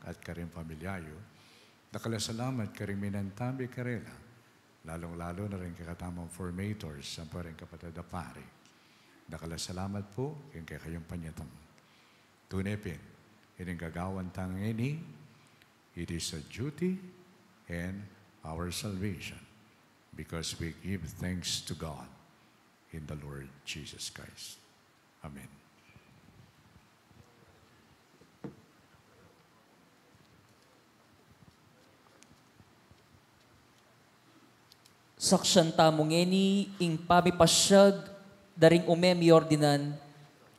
at karing pamilyayo, nakalasalamat karing minantabi karela, lalong-lalo na rin kakatamang formators, ang parang kapatid na pari. Nakalasalamat po kay kayong panyatang. Tunepin, ining gagawan tangini, it is a duty and our salvation because we give thanks to God in the Lord Jesus Christ. Amen. Saksyan tamong ngeni, ing pamipasyag, daring umemi ordinan,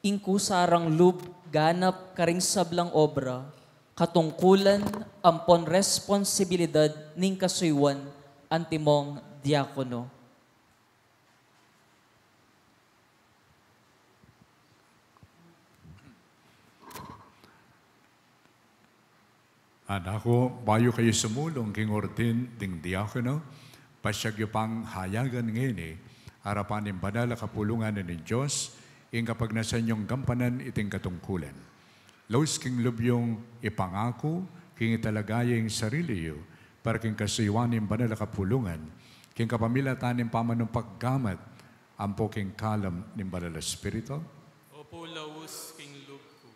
ing kusarang lub, ganap karing sablang obra, katungkulan, ampon responsibilidad ning kasuywan, antimong diakono. Anako, bayo kayo sumulong king ordin ding diakono, pasyag pang hayagan ngini, harapan ng banal na kapulungan ni Diyos, ing kapag nasa inyong gampanan iting katungkulan. Laus king lubyong ipangako, king italagaya yung sarili yo, para king kasuywan ng banal na kapulungan, king kapamilatan ng pamanong paggamat, ampo king kalam ng banal na espiritu. Opo, laus king lub ko.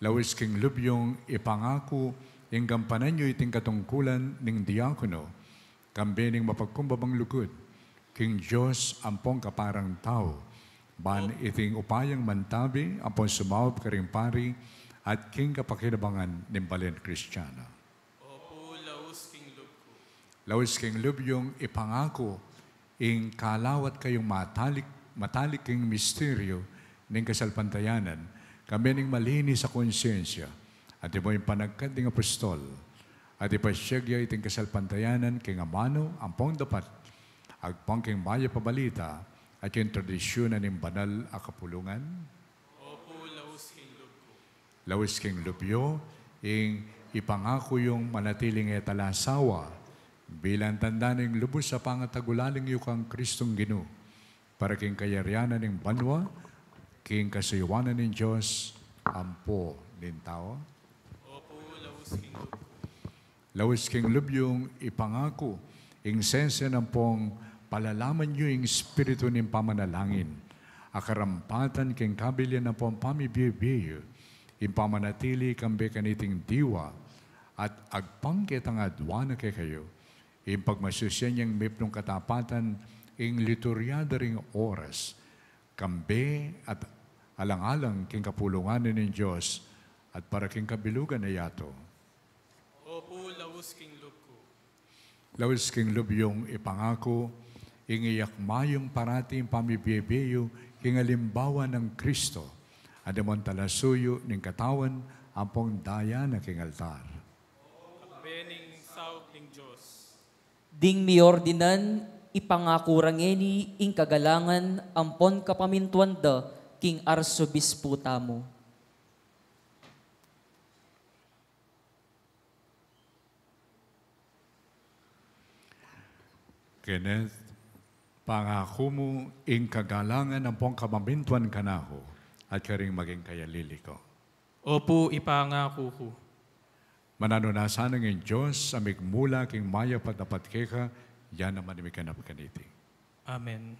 Laus king lubyong ipangako, ing gampanan nyo iting katungkulan ng diakono, kambening mapagkumbabang lugod, king Diyos ampong kaparang tao, ban iting upayang mantabi, ampong sumawab karing pari, at king kapakinabangan ng balen Kristiyana. Opo, laus king lub ko. Laus king lub yung ipangako, ing kalawat kayong matalik king misteryo ng kasalpantayanan, kambening malini sa konsyensya, at ibo yung panagkad ng apostol, at ipasyagya iting kasalpantayanan king amano, ampong dapat, agpang king maya pabalita, at yung tradisyon ng banal a kapulungan. Opo, laus king lub ko. Laus king lubyo, ing ipangako yung manatiling etalasawa, bilang tanda ng lubos sa pangatagulaling yung kang Kristong Ginoo, para king kayarianan ng banwa, king kasaywanan ng Diyos, ampo ng tao. Lawas king lubyong ipangako, ing sense ng pong palalaman nyo yung espiritu ng pamanalangin, akarampatan king kabilyan ng pong pamibibiyo, yung pamanatili kambe kaniting diwa, at agpangkit ang adwana kay kayo, yung pagmasusyan niyang mipnong katapatan, ing lituryada ring oras, kambe at alang-alang king kapulungan ng Diyos, at para king kabilugan na yato. Opo, laus king lub ko. Laus king lub yung ipangako, ingiyak mayong parating pamibibiyo, king alimbawa ng Kristo, adamon talasuyo ng katawan, ampong daya na king altar. Bening south ning Diyos. Ding miordinan, ipangako rangeni, ing kagalangan, ampon kapamintuanda, King Arsobispo tamo. Kenneth, pangako mo ing kagalangan ng pong kamamintuan kanaho at karing maging kayalili ko. Opo, ipangako ko. Mananunasan ng Diyos, amig mula king maya patapat keka, yan naman imi kanap kaniti. Amen.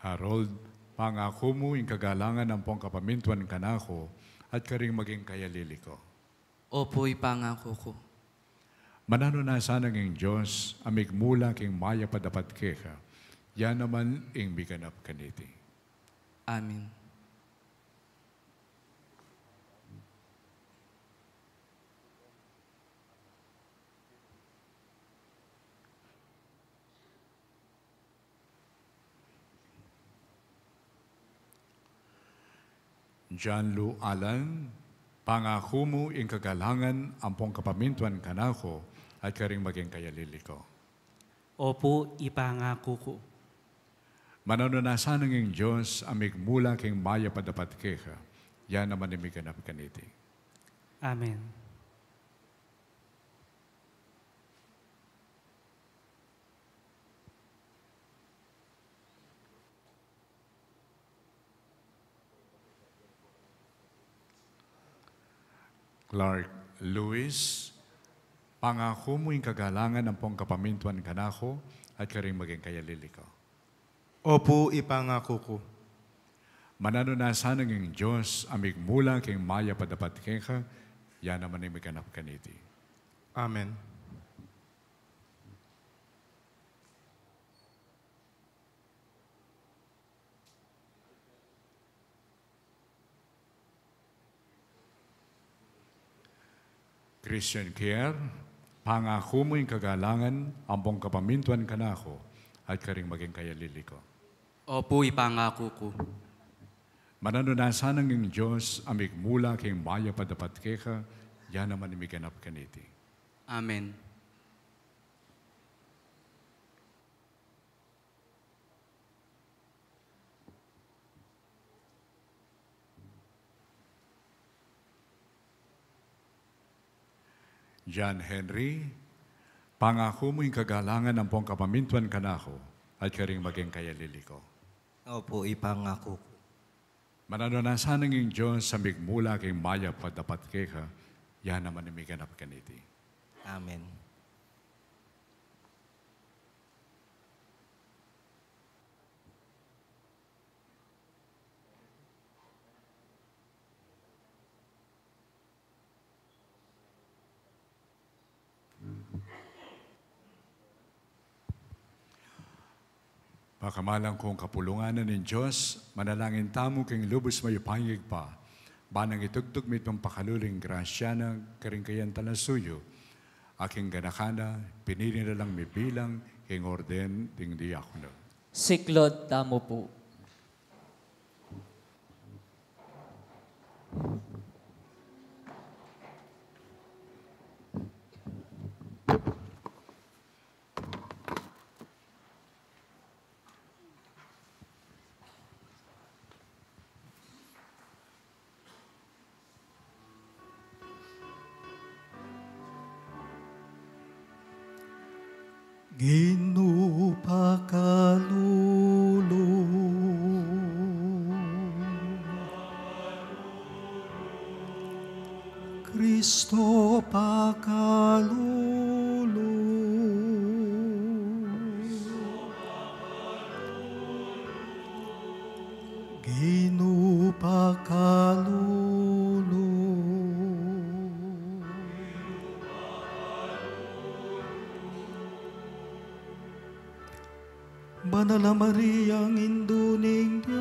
Harold, pangako mo ing kagalangan ng pong kapamintuan kanako at karing maging kayalili ko. Opo, ipangako ko. Mananunasan ng Diyos, amig mula king maya padapat keka, yan naman ing biganap kaniti. Amen. John Lu Alan, pangako mo ing kagalangan ang pong kapamintuan kanako at karing maging kayalili ko. Opo, ipangako ko. Mananunasan ng Diyos, amig mula king maya padapat keka, yan naman imiganap kaniti. Amen. Clark Lewis, pangako mo ing kagalangan ng pong kapamintuan kanako at karing maging kayalili ko. Opo, ipangako ko. Mananunasan ng Diyos, amig mula king maya padapat keka, yan naman ay maganap kaniti. Amen. Christian Kier, pangako mo ing kagalangan ang pong kapamintuan kanako at karing maging kayalili ko. Opo, ipangako ko. Mananunasan ng Diyos, amig mula king maya padapat keka, yan naman imiganap kaniti. Amen. John Henry, pangako mo ing kagalangan ng pong kapamintuan kanako at karing maging kayalili ko. Opo, ipangako ko. Mananunasan ng Diyos, amig mula king maya padapat keka, yan naman imiganap kaniti. Amen. Pakamalang kong kapulunganan ng Diyos, manalangin tamo king lubos mayupangig pa, banang itugtog mit pang pakaluling grasya na karingkayan talasuyo, aking ganakana, pinili na lang may bilang, king orden ding diakono. Siklod tamo po. Ginupakalulu Kristo pakalulu Ginupakalulu Manala Mariang induning Diyos,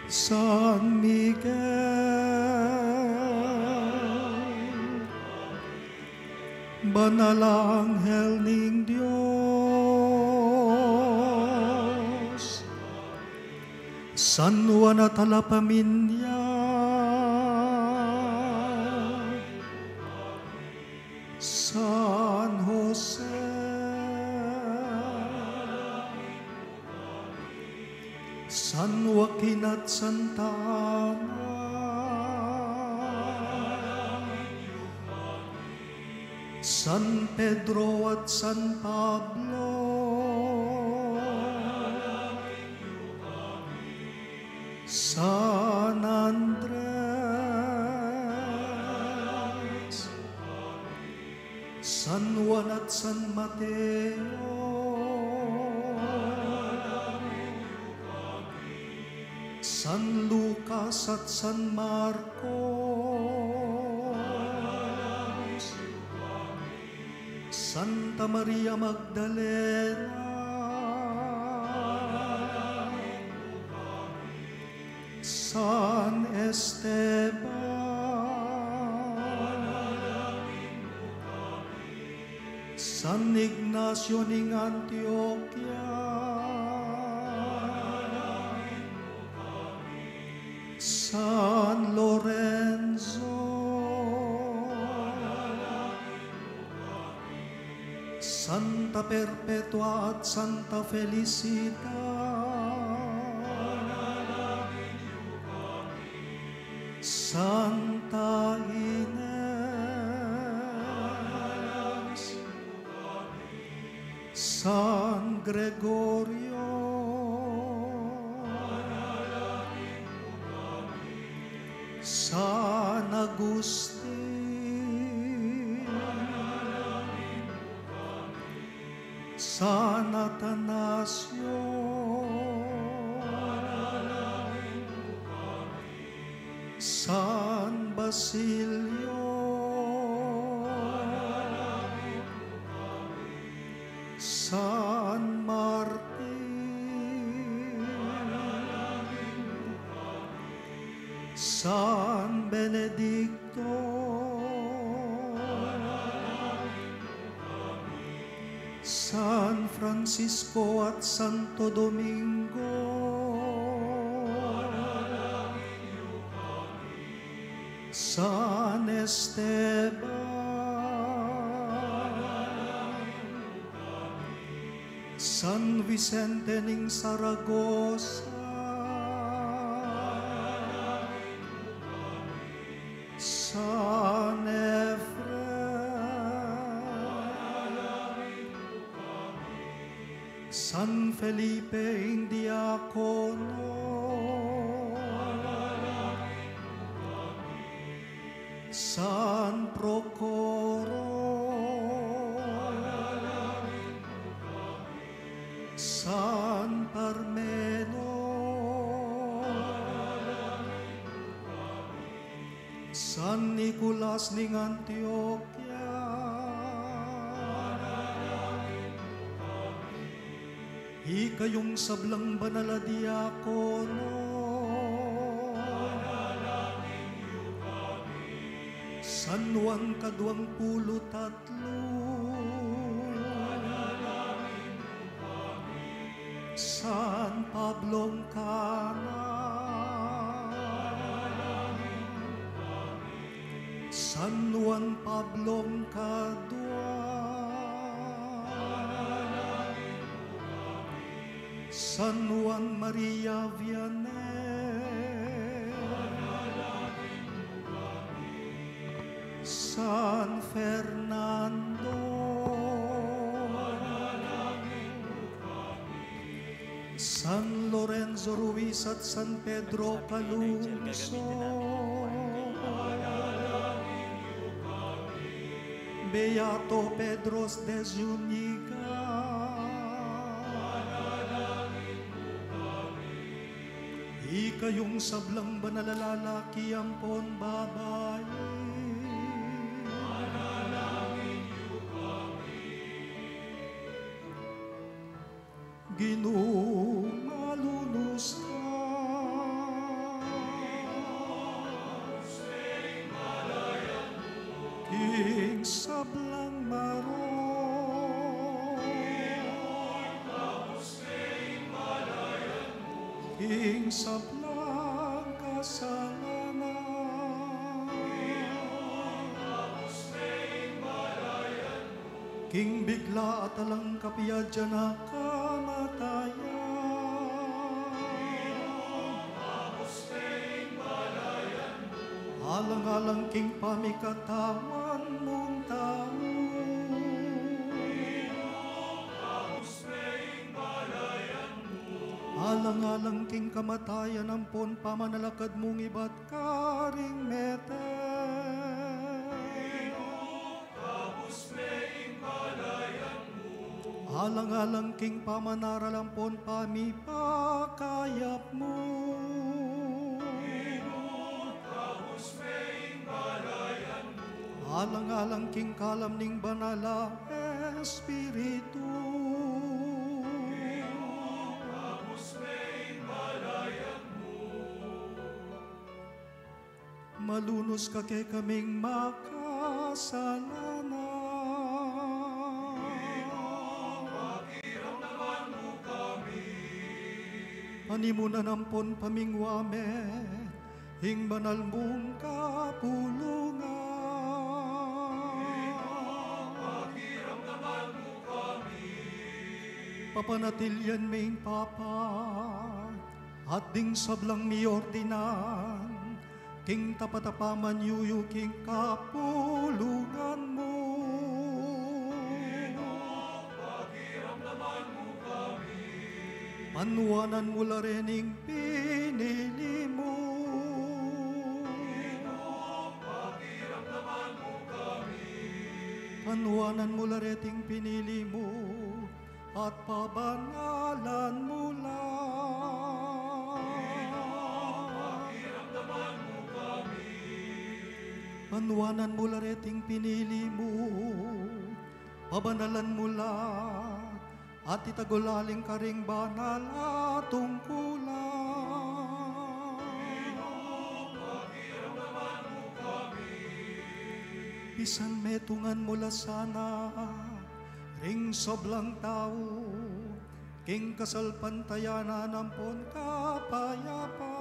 San Miguel, Banal Anghel ning Diyos, San Juan at Alapaminya, San Jose, San Joaquin at Santa Ana, San Pedro at San Pablo, San Andres, San Juan at San Mateo, San Lucas at San Marcos, Santa Maria Magdalena, San Esteban, San Ignacio ng Antioquia, San Lorenzo, Santa Perpetua at Santa Felicita, Santa Ines, San Gregorio, San Agustin, San Atanasio, San Basilio, San Martin, San Benedicto, San Francisco at Santo Domingo, San Esteban, San Vicente ng Saragossa, San Efren, San Felipe ng Diakono, San Procoro, San Parmeno, San Nicolas ng Antioquia, ikayong sablang banal na diakono, San Juan Kadwangpulutatlo, San Pablong Kana, San Juan Pablong Kadwa, San Juan Maria Vianney, San Fernando, San Lorenzo Ruiz at San Pedro Calungso, Beato Pedros de Zuniga, ikayong sablang banal na lalaki ampon babae, Ginoong malunos ka, King sablang maro, king sablang kasalanan. King bigla at alang kapiyadya na kamatayan. Alang-alang king pamikatawan mong tao. Alang-alang king kamatayan ampon pamanalakad mong iba't karing mete. Alang-alang king pamanaral ampon pamipakayap mo. Alang-alang king kalam ning banala Espiritu. Malunos ka kay kaming makasalanan. Animunan ampon pamingwame, hing banal mong kapulungan. Papanatilyan maing papa, at ding sablang mi ordinan, king tapatapaman yuyu king kapulungan mo. Panuanan mo la rening pinili mo. Panuanan mo la reting pinili mo, at pabanalan mo lang. Panuanan mo la reting pinili mo, pabanalan mo lang. At itagulaling karing banal at tungkulan. Bisan metungan mo la sana, ring soblang tao, king kasalpantayanan ampon kapayapa.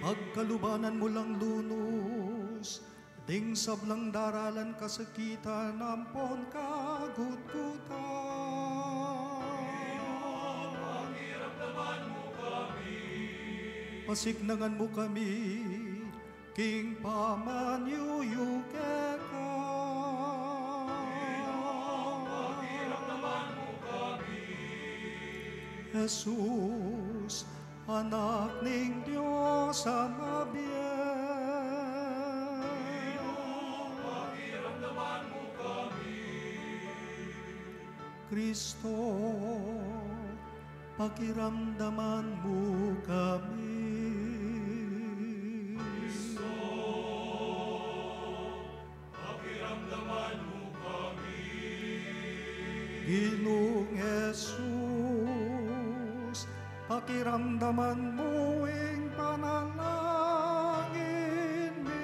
Pagkalubanan mo lang lunos, ding sablang daralan kasakitan ampon kagutgutan. Pasignangan mo kami, king pamanyuyuke ka. Jesus, anak ning Diyos amabiyen. Kristo, pakiramdaman mo kami. Kristo, pakiramdaman mo kami. Ginoong Jesus, pakiramdaman mo ang panalangin mi.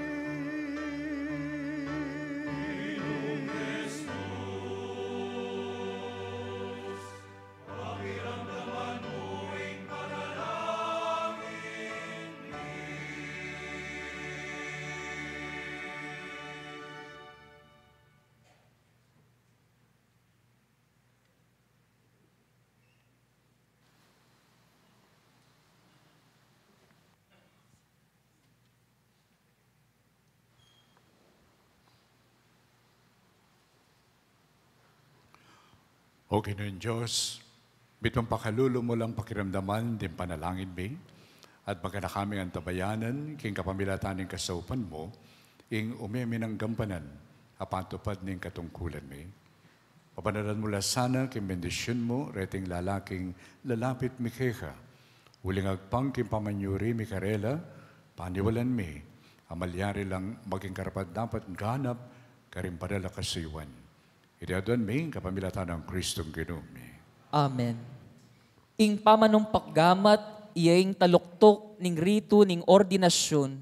O Ginoong Diyos, bitong pakalulo mo lang pakiramdaman din panalangin mi, at magana kami ang tabayanan, king kapamilatan ng kasaupan mo, ing umemi ng gampanan, apatupad ng katungkulan mi. Papanaran mo la sana, king bendisyon mo, reting lalaking lalapit mi keka, uling agpang king pamanyuri mi karela, paniwalan mi, amalyari lang maging karapat dapat ganap, karimpadala kasayuan. Idiadon mi, kapamilatan ng Kristong Ginoo mi. Amen. Ing pamanong paggamat, iyaing taluktok ning rito ning ordinasyon,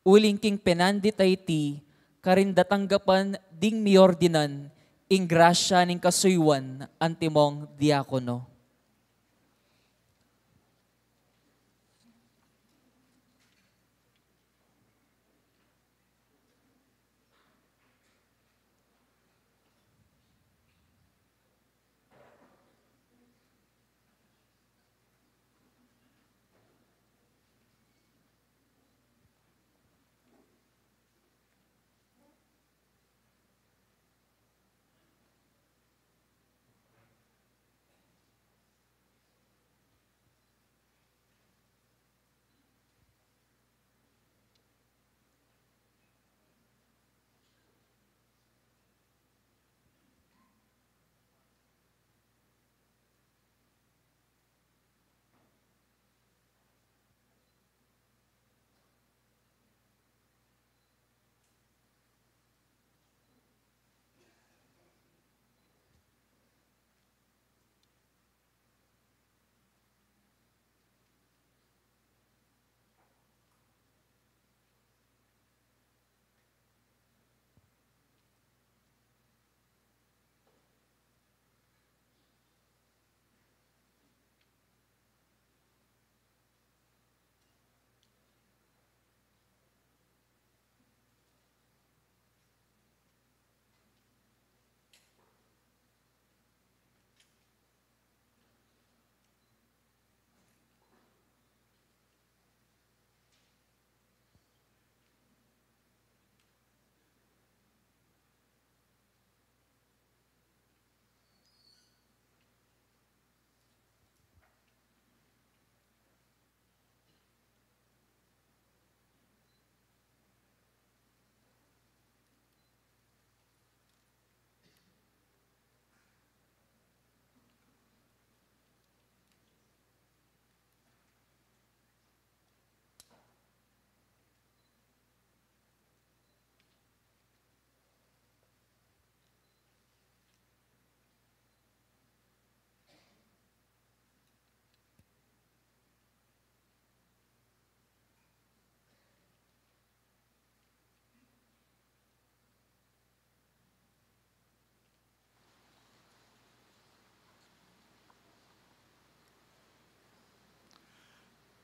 uling king penandit ay ti, karindatanggapan ding miordinan, ing grasya ning kasuywan antimong diakono.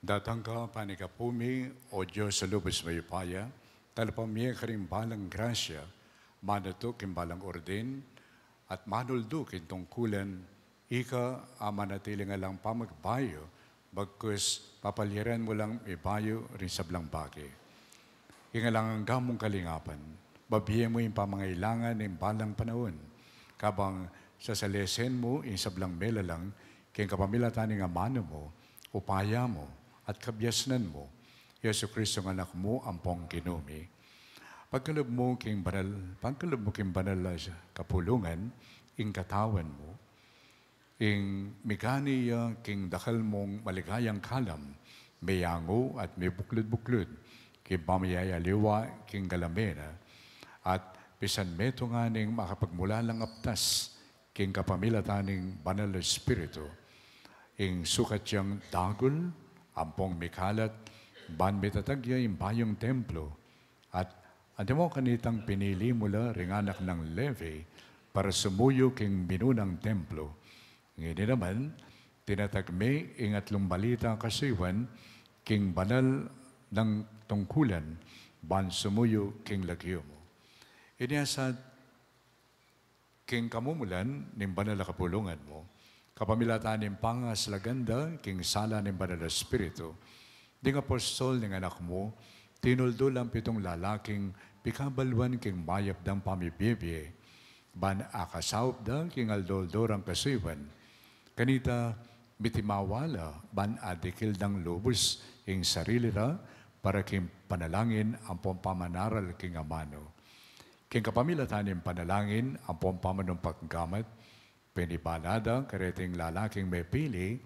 Datang ka panikapumi o Diyos sa lubos mayupaya, talapamye ka rin balang grasya, manatok yung balang orden, at manulduk yung tungkulan, ika amanatili nga lang pamagbayo, bagkus papaliran mo lang ibayo rin sa blang baki. Ika lang ang gamong kalingapan, babiye mo yung pamangailangan ng balang panahon, kabang sasalesen mo yung sablang mela lang, kaya kapamilatan ng amano mo, upaya mo, at kabyasnan mo, Yesu Kristo ng anak mo, ampong kinumi. Pagkalab mo king banal sa kapulungan, ing katawan mo, ing migani king dakal mong maligayang kalam, mayango at may buklod-buklod, king pamayaya liwa, king galamena, at pisan meto nga ning makapagmula lang aptas, king kapamilataning banal na espiritu, ing sukat siyang dagol, ampong mikalat, ban metatagya yung bayong templo, at mo kanitang pinili mula ringanak ng Levi para sumuyo king binunang templo. Ngayon naman, tinatagme ingatlong balita kasiwan king banal ng tungkulan, ban sumuyo king lagyo mo. Iniasad king kamumulan ng banal na kapulungan mo, kapamilatan ng pangas laganda, king sala ng banal na espiritu, ding apostol ng anak mo, tinuldo lang pitong lalaking pikabalwan king mayap dang pamibibye, ban akasawp dang king aldoldorang kasiwan, kanita bitimawala, ban adikil dang lubos king sarili ra, para king panalangin ang pampamanaral king amano. King kapamilatan ng panalangin ang pampamanong paggamat, pinibalada, kareting lalaking may pili,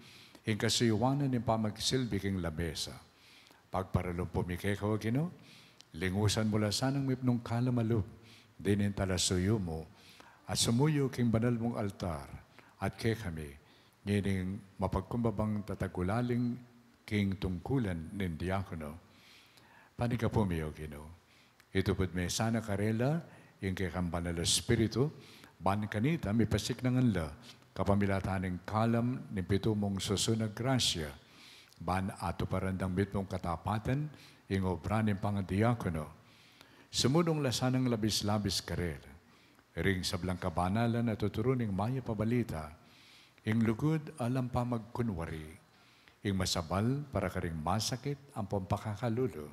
ing kasiyuwanan ng pamagsilbi king lamesa. Pagparalong pumikekaw, Gino, lingusan mula sanang mipnong kalamalub, dinin talasuyo mo, at sumuyo king banal mong altar, at kay kami, ngining mapagkumbabang tatagulaling king tungkulan ng diakono. Panika pumiyo, Gino. Ito po't may sana karela, yung kay kang banal na espiritu, Ban kanita, may pasik ng anla, kapamilataning kalam ni pito mong susunag grasya. Ban ato parandang mitmong katapatan, ing obra ng pangadiakono. Sumunong lasanang labis-labis karer. Ring sablang kabanalan at tuturuning maya pabalita. Ing lugod alam pa magkunwari. Ing masabal para karing masakit ang pampakakalulo.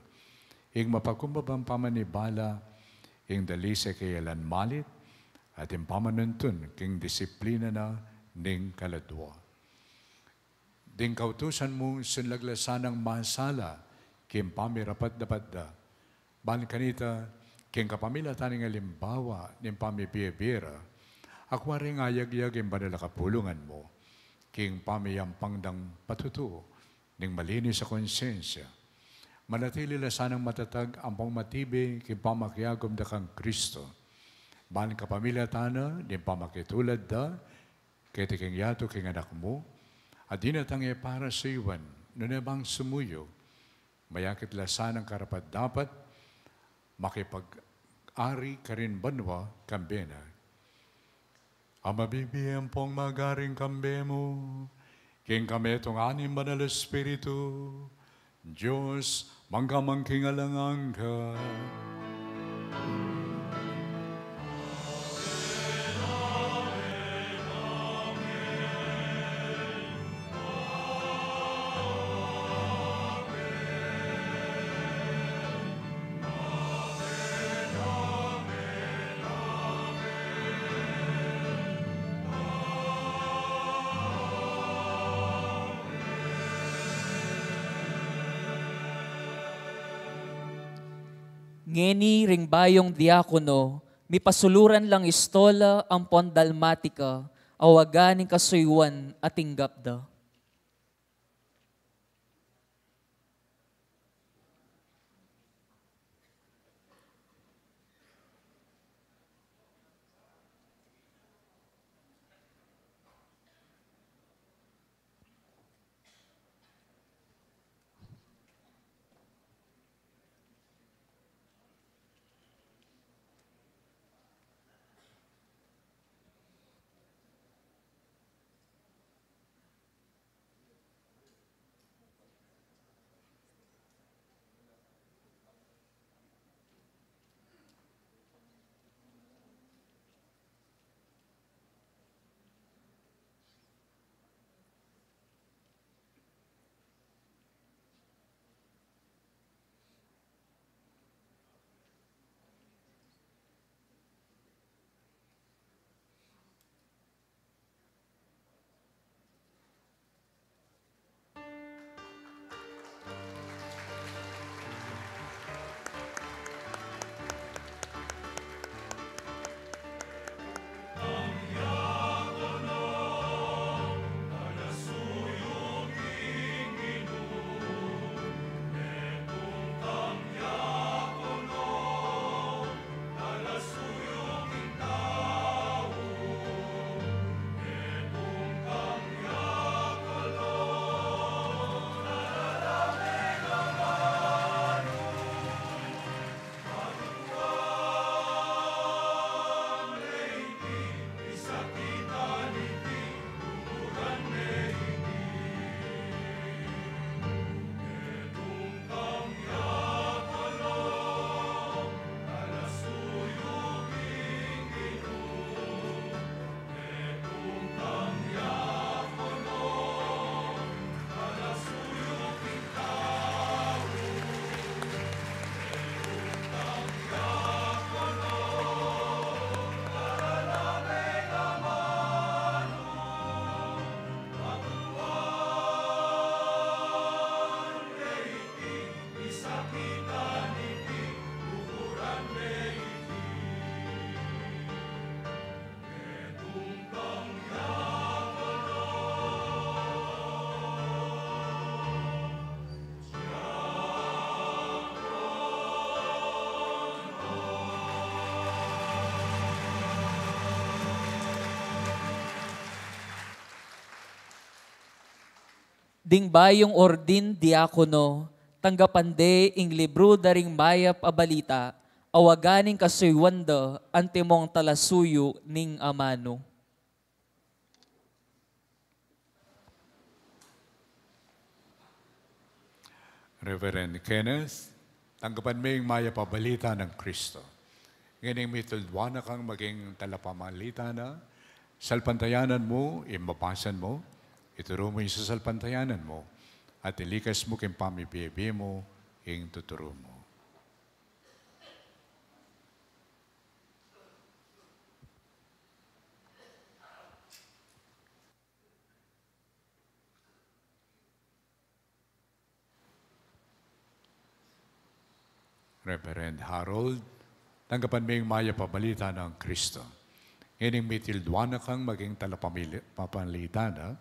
Ing mapakumbabang pamanibala. Ing dalise kayalan malit. At ing pamanuntun king disiplina na ning kaladwa. Ding kautusan mo sunlaglasanang masala. Kim pamirapat dapat da. Ban kanita, king kapamila taning alimbawa ning pamibiyebira, akwari nga yag-yag yung banala kapulungan mo, king pamiyampang dang patuto, ning malinis sa konsensya. Manatili lasanang matatag ang pangmatibi king pamakyagom da kang Kristo. Ban kapamila tana, ning pamakitulad da, kiti king yato king anak mo, at dinatangya para sa iwan, nunebang sumuyo, mayakit lasanang karapat dapat, makipag-ari ka rin banwa kambena. Ang mabibiyang pong magaring kambe mo, king kami itong anim banal Espiritu, Diyos, mangkamangking alangang ka. Ngeni ring bayong diakono, mi pasuluran lang istola ang pondalmatika, awaganing kasuywan at tinggapda. Ding bayong ordin diakono, tanggapande ing libro daring mayap a balita, awaganing kasuywanda, antimong talasuyo ning amano. Reverend Kenneth, tanggapan mo yung maya pabalita ng Kristo. Ngayon may tuldwana kang maging talapamalita na, salpantayanan mo, imbabasan mo, ituro mo yung sa salpantayanan mo, at ilikas mo kung pamibiyebe mo, yung tuturo mo. Reverend Harold, tanggapan mo yung maya pabalita ng Kristo. Ngayon may tildwana kang maging talapamilita na,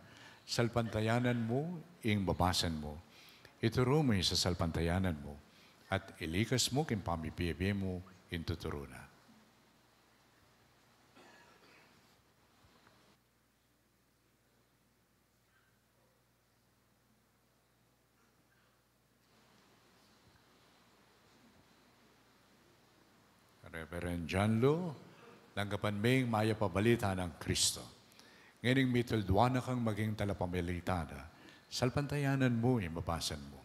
salpantayanan mo, ing babasan mo. Ituro mo yung sa salpantayanan mo, at ilikas mo kung pamibiyebe mo, yung tuturo na. Reverend John Lo, tanggapan mo yung maya pabalita ng Kristo. Ngayon may tuldwana kang maging talapamilita na, salpantayanan mo, imabasan mo.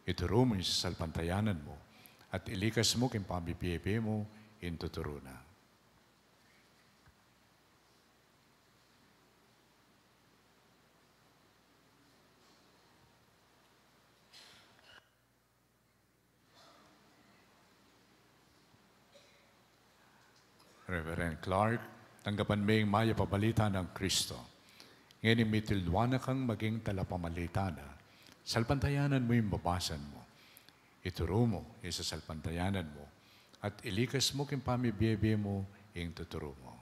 Ituro mo yung sa salpantayanan mo, at ilikas mo kung pamibiyebe mo, yung tuturo na. Reverend Clark, tanggapan mo yung maya pabalita ng Kristo. Ngayon may tildwana kang maging talapamalita na, salpantayanan mo yung babasan mo. Ituro mo yung sa salpantayanan mo, at ilikas mo kung pamibiyebe mo yung tuturo mo.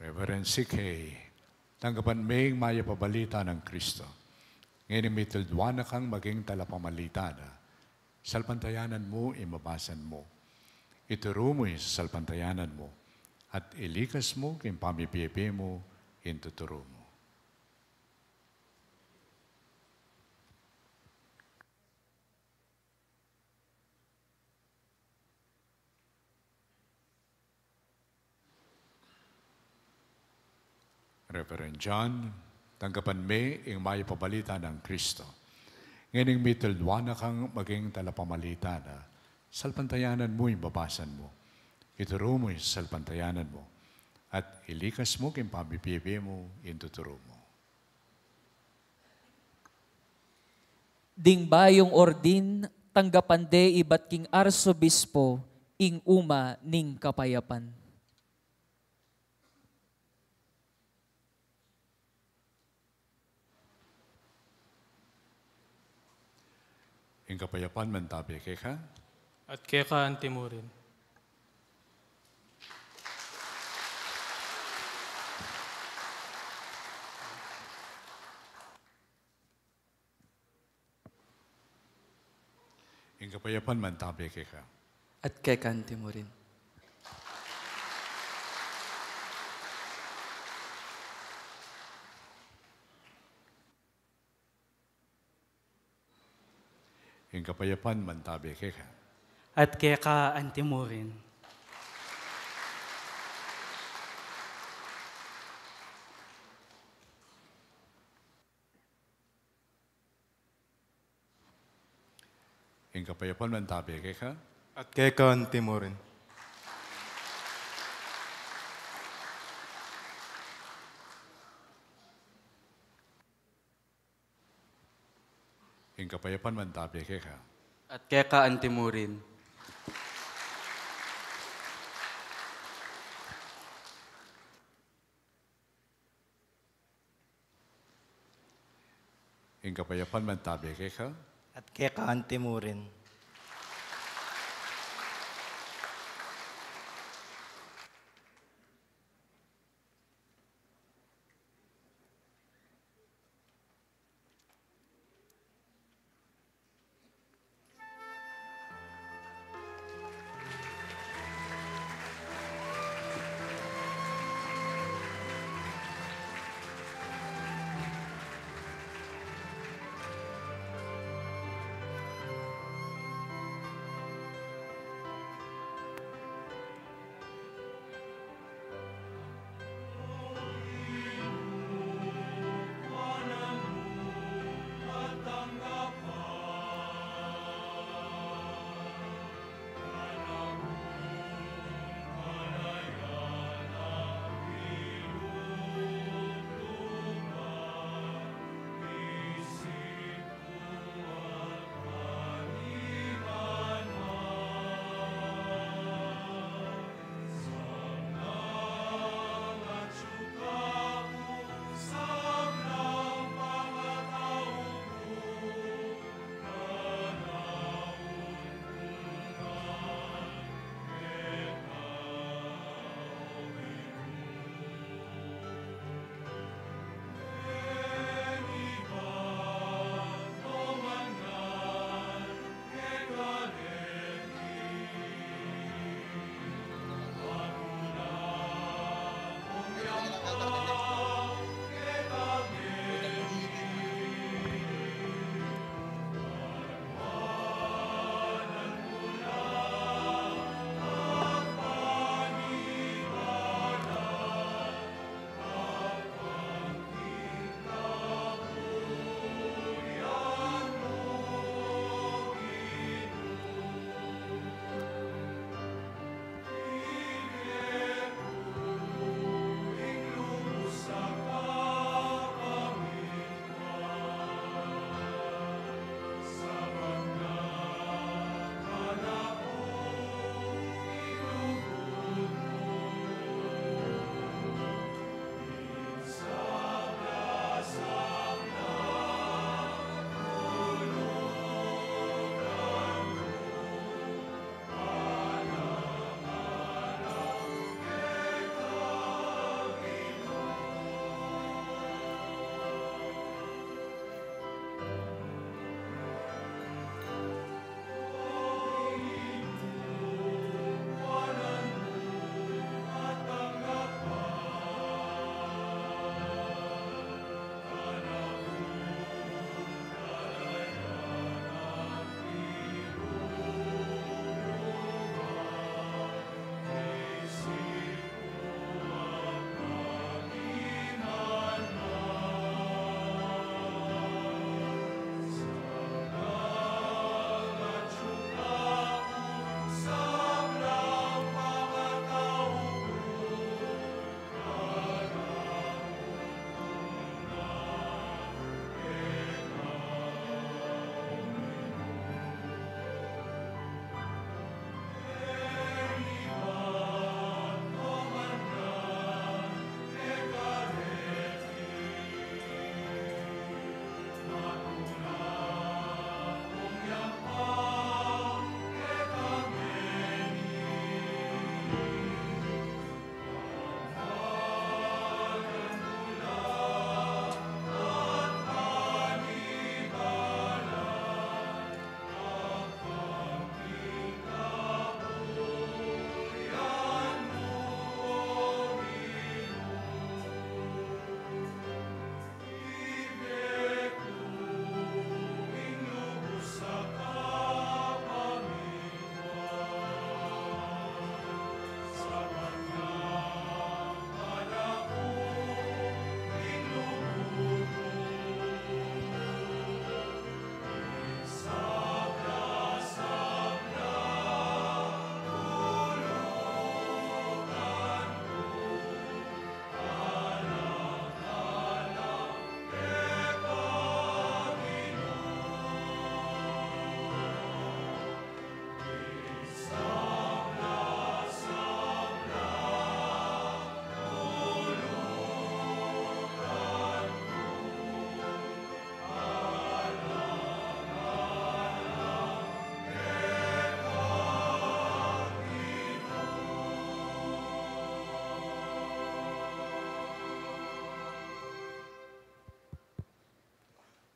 Reverend C.K., tanggapan mo yung maya pabalita ng Kristo. Ngayon may tuldwana kang maging talapamalita na, salpantayanan mo, imabasan mo. Ituro mo yung sa salpantayanan mo, at ilikas mo kung pamibiyebe mo, yung tuturo mo. Reverend John, tanggapan mo yung maya pabalita ng Kristo. Ngayon may tuldwana kang maging talapamalita na, salpantayanan mo yung babasan mo. Ituro mo yung salpantayanan mo, at ilikas mo kung pamibiyebe mo yung tuturo mo. Ding bayong ordin, tanggapan de ibat king arsobispo, ing uma ning kapayapan. Ing kapayapan man tabi keka. At keka antimurin. Ing kapayapan man tabi keka. At keka antimurin. Ing kapayapan man tabi keka. At keka antimurin. Ing kapayapan man tabi keka. At keka antimurin. Ing kapayapan man tabi keka. At keka antimurin. Ing kapayapan man tabi keka. At keka antimurin.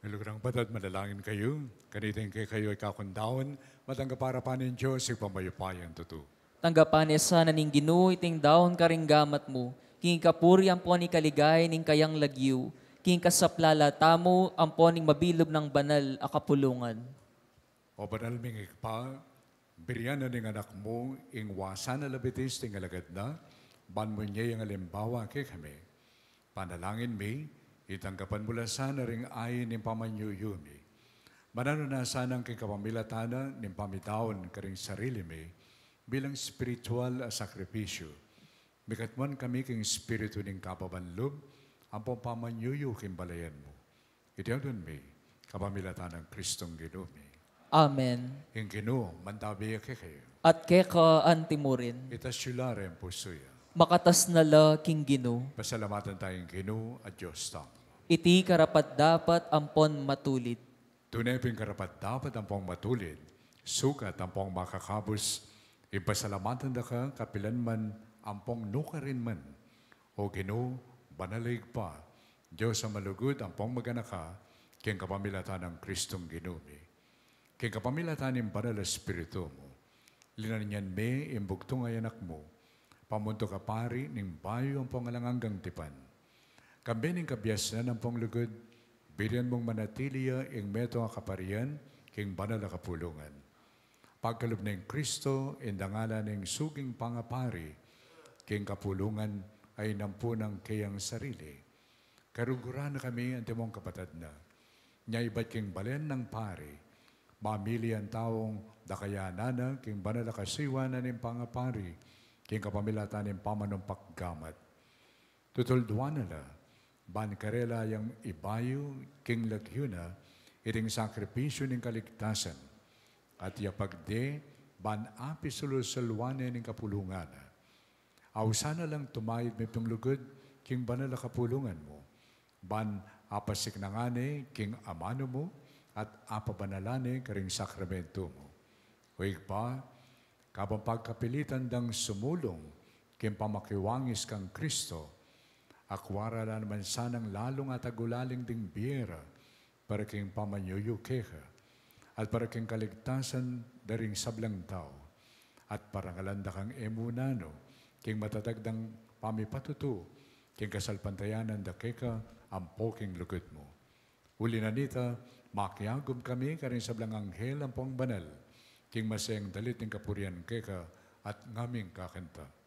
Milurang batat, madalangin kayo. Kanitin kayo ay kakundawan, matanggap para panin Diyos, ipamayupayan tuto. Tanggapan esa na ning Ginoo iting daon karinggamat mo, king kapuri ang po ni kaligay ning kayang lagyu, king kasaplala tamo ang po ning mabilog ng banal a kapulungan. O banal ming ikpa, biriyan na ning anak mo, ing wasan na labitis ting alagad na, ban mo niya yung alimbawa kay kami. Panalangin mi, itanggapan mula sana ring ayin ng pamanyuyumi. Manano na sanang kay kapamilatana ng pamitaon karing sarili mi bilang spiritual a sakripisyo. Bikatman kami king spiritu ng kapabanlob ang pamanyuyo kimbalayan mo. Itiyan mi, kapamilatan ng Kristong Ginumi. Amen. Yung Ginoo, mandabi kay kayo. At keka antimurin, Itasyulare ang pusoya. makatas na la king Ginoo. Pasalamatan tayong Ginoo at Diyos tamo. Iti karapat dapat ampon matulid. Tunay ping karapat dapat ang pong matulid, sukat ang pong makakabos, ipasalamatan da ka kapilan man ang pong nukarin man. O Ginoo, banalig pa, Diyos ang malugod ang pong maganaka, keng kapamilatan ng Kristong Ginumi. Keng kapamilatan ng banal na Espiritu mo, linanyan me imbugtong ay anak mo, pamunto ka pari ning bayo ang pong alanganggang tipan. Kambi ning kabyas na ng pong lugod, bigyan mong manatiliya ing meto nga kaparian, king banal na kapulungan. Pagkalub ng Kristo, indangala ng suging pangapari, king kapulungan ay nampunang kayang sarili. Karugura na kami ang timong kapatid na, niya iba't king balen ng pari, mamili ang taong dakayanana, king banal na kasiwa na ng pangapari, king kapamilatan ng pamanumpak gamat. Tutulduan nila, ban karela yung ibayo, king lagyuna, iting sakripisyo ng kaligtasan, at yapagde, ban api sulusulwane ng kapulungan. Awsana lang tumayid may panglugod, king banal na kapulungan mo, ban apasik na ngane, king amano mo, at apabanalane karing sakramento mo. Huwag pa, kabang pagkapilitan dang sumulong, king pamakiwangis kang Kristo, akwara na naman sanang lalong at agulaling ding biyera para king pamanyuyo keha at para king kaligtasan daring sablang tao at para ngalanda kang emunano king matatagdang pamipatuto king kasalpantayanan da keka ang poking lugod mo. Uli na nita, makiagom kami karing sablang anghel ang pong banal king masayang dalit ng kapurian keka at ngaming kakanta.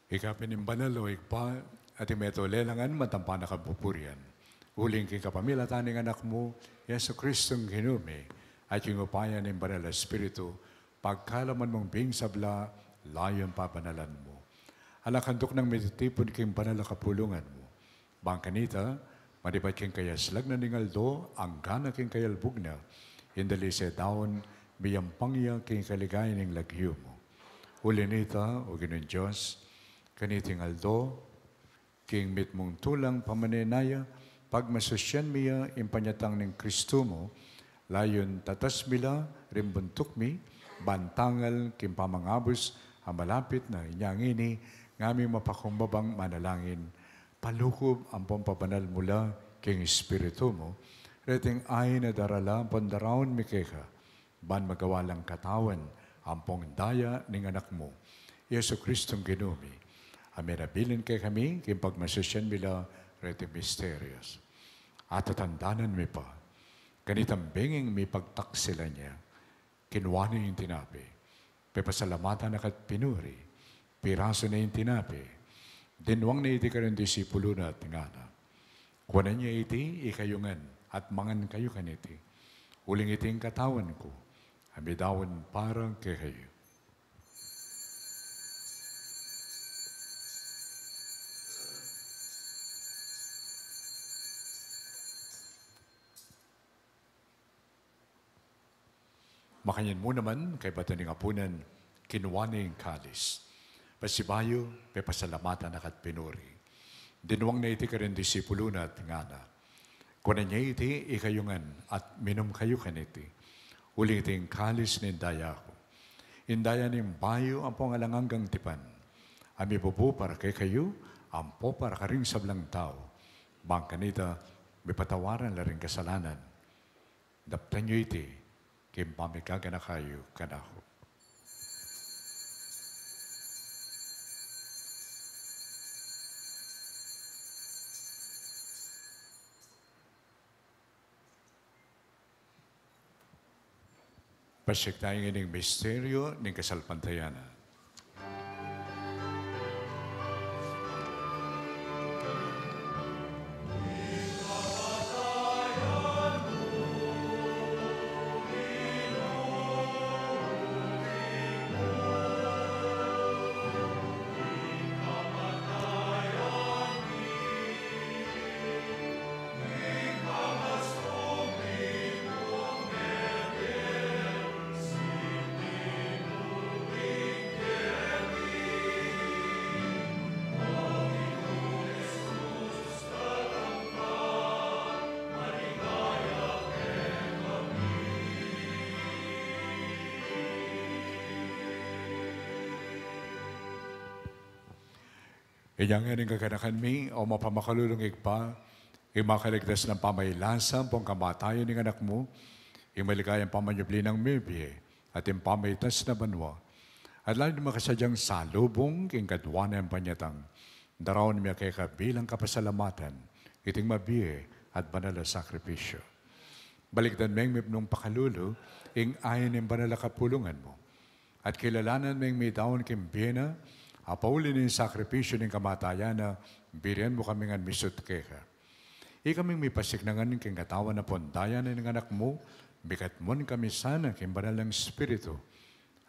Ikapin ng banal o ikpa at imeto lelangan matampa na kabupurian. Uling king kapamilatan ng anak mo, Yesu Kristong Hinumi, at yung upayan ng banal na Espiritu, pagkalaman mong bing sabla, layon pa banalan mo. Alakandok ng meditipon king banal na kapulungan mo. Bangkanita, madibat king kayaslag na ningaldo, ang gana king kayalbog na, hindali sa daon, biyampangya king kaligay ng lagyo mo. Ulinita, o Ginoong Diyos, kaniting aldo, king mit mong tulang pamanenaya, pag masosyan miya impanyatang ng Kristo mo, layon tatas mila, rimbuntuk mi, bantangal, king pamangabos, ang malapit na inyangini, ngami mapakumbabang manalangin, palukob ang pampabanal mula, king Espiritu mo, reting ay na darala, pandaraon mikeka, ban magawalang katawan, ampong daya ng anak mo, Yesu Kristong Ginumi. Amen. Abilin kay kami, kung pagmasasyan mila, rete mysterious. At tatandanan mi pa, ganitang benging may pagtaksila niya, kinuwani yung tinapi, pepasalamatan na kat pinuri, piraso na yung tinapi, dinwang na iti ka rin disipulo na at ngana. Kuwanan niya iti, ikayungan, at mangan kayo kaniti. Uling iting katawan ko, amidawan parang kay kayo. Makanyan mo naman, kay Bataning Apunan, kinuwaning kalis. Pasibayo, pepasalamatan na kat pinuri. Dinuwang na iti ka rin disipulo na at ngana. Kunan niya iti, ikayungan, at minom kayo kaniti. Uli iting kalis ni indaya ko. Indaya ni bayo ang pangalanganggang tipan. Ami bubu para kay kayo, ampo para karing sablang tao. Bangkanita, may patawaran na rin kasalanan. Daptan niyo iti, kim pamikaga na kayo kanako. Pasik tayo ng misteryo ng kasalpantayanan. Iyang nga kaganakan mi, o mapamakalulungig pa, imakaligtas ng pamaylasan, pong kamatayan ng anak mo, imaligayang pamanyubli ng mibye, at impamaitas na banwa, at lalo makasadyang salubong, king kadwa na ang panyatang, daraon miya kay kabilang kapasalamatan, iting mabie, at banal na sakripisyo. Baligdan meng mipnong pakalulo, ing ayon ng banal na kapulungan mo, at kilalanan meng may daon kimbina, apauli ng sakripisyo ng kamatayan na birian mo kami ng misut keka. Ikaming may pasiknangan king katawan na pondayan ng anak mo, bikat mon kami sana king banal ng Espiritu,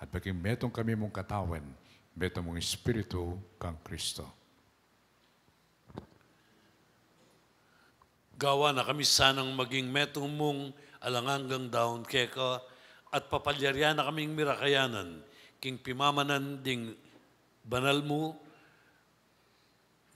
at paging metong kami mong katawan, metong mong Espiritu kang Kristo. Gawa na kami sanang maging metong mong alangangang daon keka, at papalyarya na kaming mirakayanan, king pimamanan ding banal mo,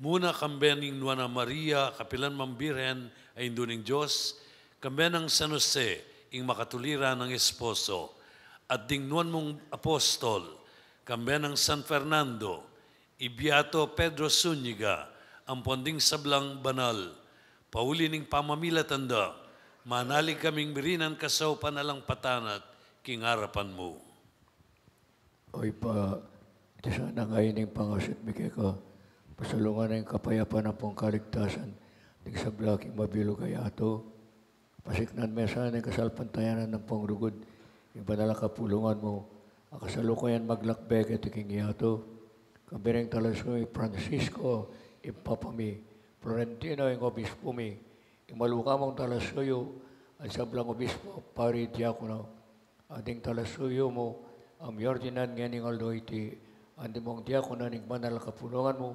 muna kambening Nuana Maria, kapilan Mambirhen, ay induning Diyos, kambenang San Jose, ing makatulira ng esposo, at ding nuan mong apostol, kambenang San Fernando, Ibiato Pedro Zuniga, ang ponding sablang banal, pauli ning pamamilatanda, manalig kaming birinan kasaw panalang patanat, king harapan mo. Oy pa, iti sana ngayon yung pangasit mi ka, pasalungan na yung kapayapaan na pong kaligtasan, tig sa blaking mabilo kaya ato, pasiknan me sana yung kasalpantayanan ng pong rugod, yung banala kapulungan mo, ang kasalukayan maglakbek at iking yato, kabiring talasoy Francisco, ipapami, Florentino, yung obispo mi, imalukamang talasuyo, at sablang obispo, pari diakono, ading talasuyo mo, ang yordinan nga ning aldo iti, andi mong diakono ning banal kapulungan mo,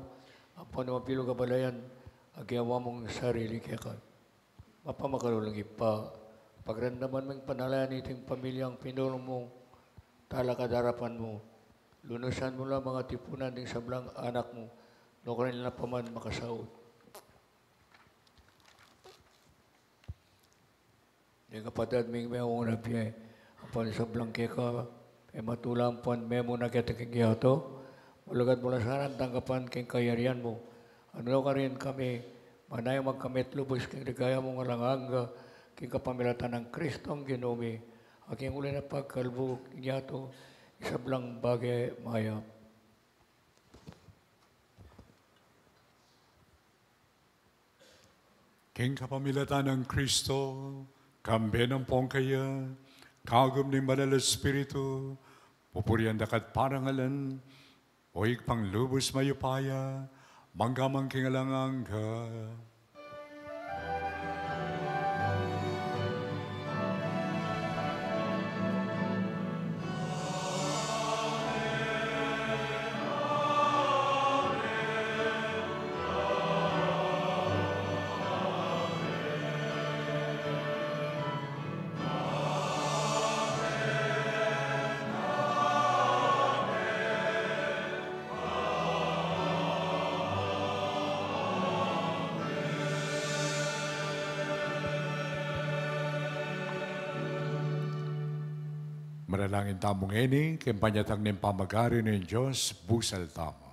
apon mapilo kabalayan, agyawa mong sarili kaya ka. Mapamakalulang ipa, pagrandaman mong panalayan iting pamilyang pinulong mo, talakadarapan mo, lunusan mo lang mga tipunan ng sablang anak mo, no kanila pa man makasaot. Di kapatid ming may una piye, apon sablang keka, matulang pon memo na kita kikyato, mulagad mula sana tanggapan king kayarian mo. Ano ka rin kami, manay magkamit lubos king ligaya mong alanganga, king kapamilatan ng Kristong ginumi, aking uli na pagkalbo kikyato, isablang bagay maya. King kapamilatan ng Kristo, kambe ng pongkaya, kagum ng Banal Espiritu, pupurian dakat parangalan, oig pang lubos mayupaya, manggamang kingalangangga. Manalangin tamong eni, kempanyatang ng pamagari ng Diyos, busal tamo.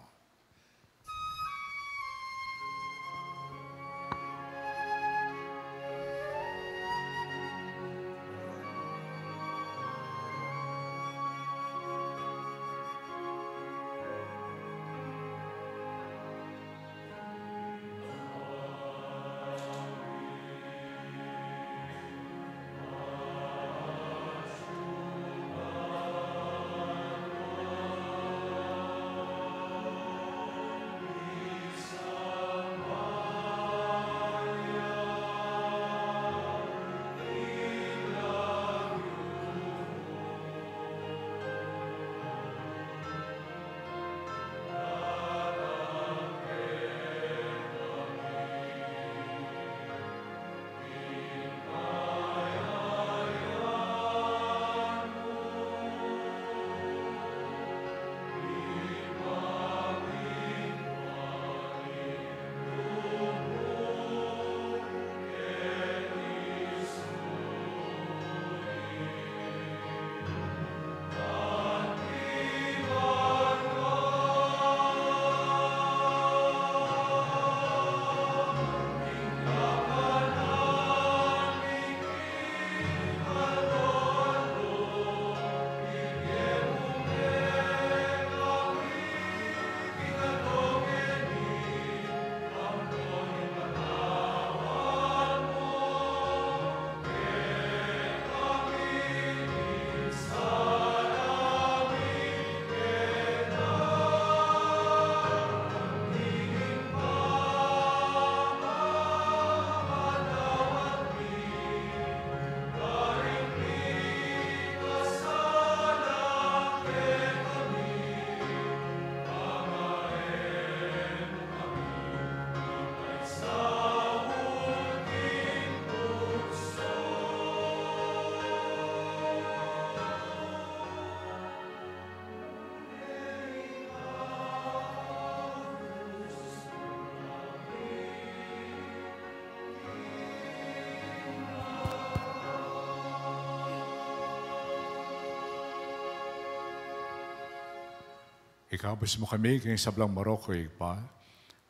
Ikabos mo kami kay sablang Morocco, pa.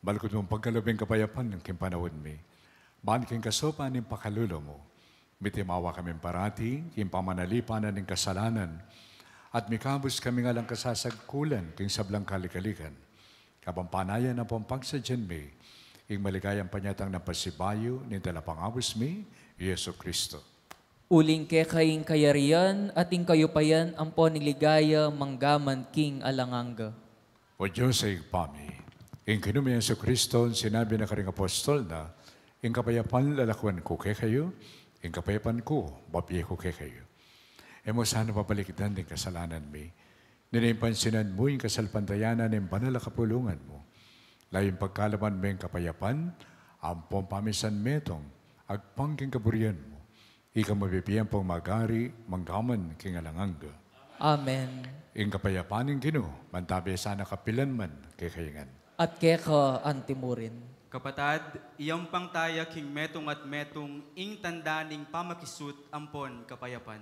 Balkod mong pagkalabing kapayapan ng kimpanawad mi. Maan king kasopa ng pakalulo mo. Mitimawa kami parati, king pamanalipanan ng kasalanan. At mikabos kami nga lang kasasagkulan king sablang kalikalikan. Kapampanayan na pong pagsadyan mi. Ing maligayang panyatang ng pasibayo ni talapangabos mi, Yesu Kristo. Uling ke kaing kayarian, ating kayo payan, ang po niligaya, manggaman king alanganga. O Diyos ay igpami. Ing kinumiyang sa Kristo, sinabi na karing apostol na, ing kapayapan lalakwan ko kay kayo, ing kapayapan ko, babiye ko kay kayo. E mo sana papalikitan din kasalanan mi. Ninimpansinan mo yung kasalpantayanan ng banal na kapulungan mo. Layong pagkalaman mo yung kapayapan, ang pompamisan metong, agpangking kaburian mo. Ika mabibiyang pong magari, manggaman king alanganga. Amen. Ing kapayapaning Ginoo, mantabi sana kapilan man kay kayangan. At keka antimurin. Kapatad, iyang pangtaya king metong at metong ing tandaning pamakisut ampon kapayapan.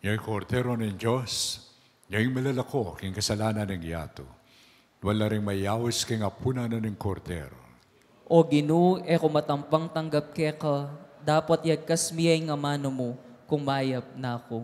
Yung kordero ng Diyos, yung malalako, king kasalanan ng yato. Wala rin mayawis king apunan ng kordero. O Ginoo, kumatampang tanggap keka, dapat yagkas miyay nga mano mo, kung mayap na ako.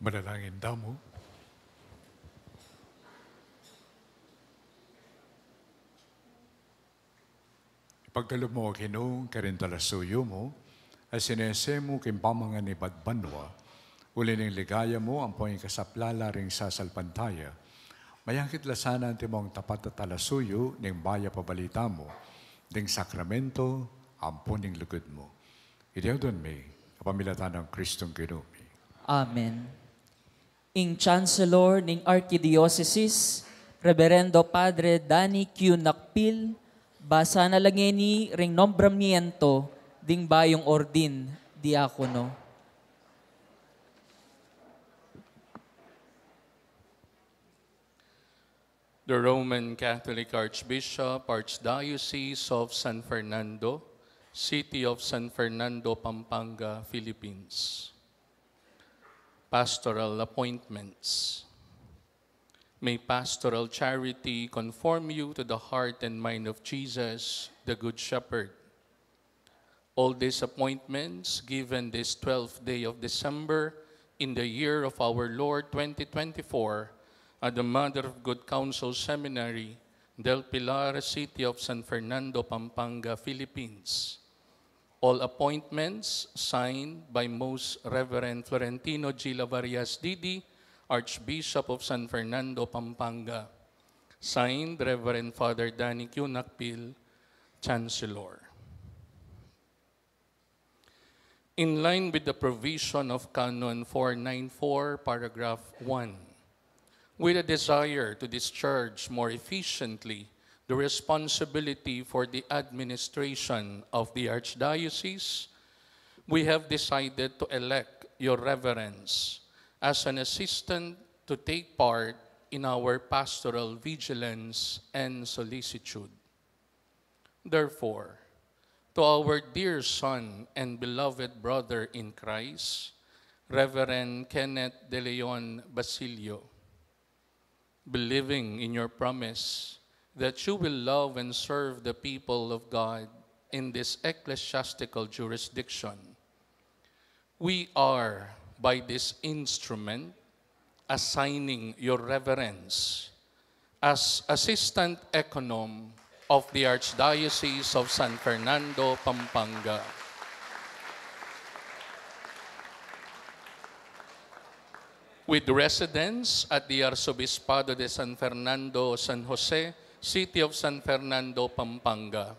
Manalangin damo. Ipagdalo mo, Ginoo, karin talasuyo mo, as sinese mo kimpamangan ni Badbanwa, uli ng ligaya mo, ang poing kasaplala ring sasalpantaya, mayangkit lasanan ti mong tapat at talasuyo, ning baya pabalita mo, ning sakramento, ampon ning lugod mo. Idiyaw doon may, kapamilatan ng Kristong Ginoo. Amen. Ing Chancellor ning Archdiocese, Reverendo Padre Danny Q. Nakpil, basa na lang ni ring nombramiento ding bayong ordin diakono. The Roman Catholic Archbishop, Archdiocese of San Fernando, City of San Fernando, Pampanga, Philippines. Pastoral appointments. May pastoral charity conform you to the heart and mind of Jesus, the Good Shepherd. All these appointments given this 12th day of December in the year of our Lord 2024 at the Mother of Good Counsel Seminary, Del Pilar, City of San Fernando, Pampanga, Philippines. All appointments signed by Most Reverend Florentino G. Lavarias Didi, Archbishop of San Fernando, Pampanga. Signed, Reverend Father Danny Q. Nakpil, Chancellor. In line with the provision of Canon 494, Paragraph 1, with a desire to discharge more efficiently the responsibility for the administration of the Archdiocese, we have decided to elect Your Reverence as an assistant to take part in our pastoral vigilance and solicitude. Therefore, to our dear son and beloved brother in Christ, Reverend Kenneth De Leon Basilio, believing in your promise that you will love and serve the people of God in this ecclesiastical jurisdiction, we are, by this instrument, assigning Your Reverence as Assistant Econom of the Archdiocese of San Fernando, Pampanga. With residence at the Arzobispado de San Fernando, San Jose, City of San Fernando, Pampanga,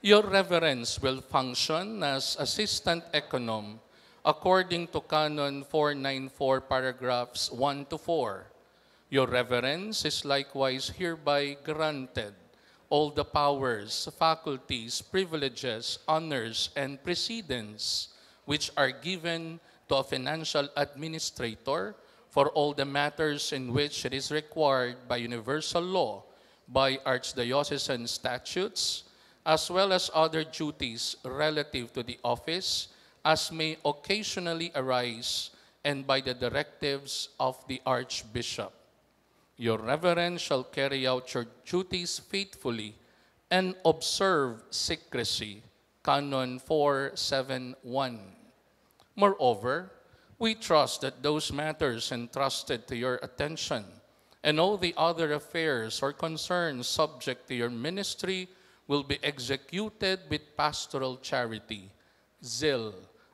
Your Reverence will function as Assistant Econom according to Canon 494, paragraphs 1 to 4. Your Reverence is likewise hereby granted all the powers, faculties, privileges, honors, and precedence which are given to a financial administrator for all the matters in which it is required by universal law, by archdiocesan statutes, as well as other duties relative to the office as may occasionally arise, and by the directives of the Archbishop. Your Reverence shall carry out your duties faithfully and observe secrecy. Canon 471. Moreover, we trust that those matters entrusted to your attention and all the other affairs or concerns subject to your ministry will be executed with pastoral charity, zeal,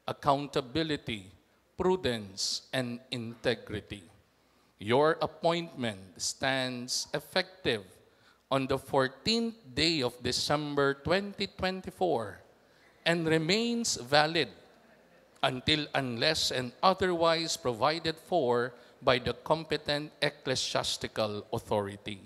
accountability, prudence, and integrity. Your appointment stands effective on the 14th day of December 2024 and remains valid until unless and otherwise provided for by the competent ecclesiastical authority.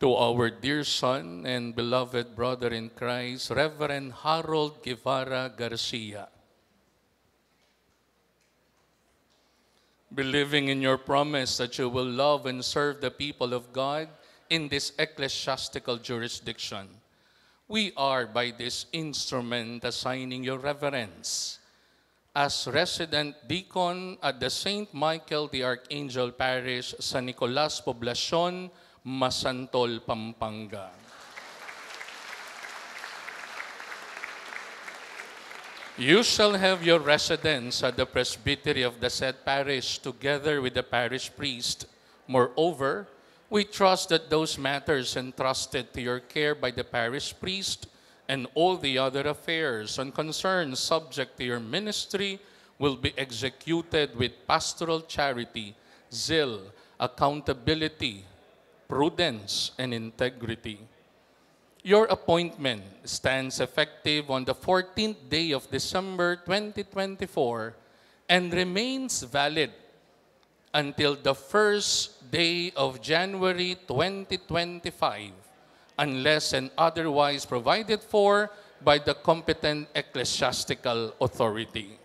To our dear son and beloved brother in Christ, Reverend Harold Guevara Garcia, believing in your promise that you will love and serve the people of God in this ecclesiastical jurisdiction, we are by this instrument assigning your reverence as resident deacon at the St. Michael the Archangel Parish, San Nicolas, Poblacion, Masantol, Pampanga. You shall have your residence at the presbytery of the said parish together with the parish priest. Moreover, we trust that those matters entrusted to your care by the parish priest and all the other affairs and concerns subject to your ministry will be executed with pastoral charity, zeal, accountability, prudence, and integrity. Your appointment stands effective on the 14th day of December 2024 and remains valid until the first day of January 2025, unless and otherwise provided for by the competent ecclesiastical authority.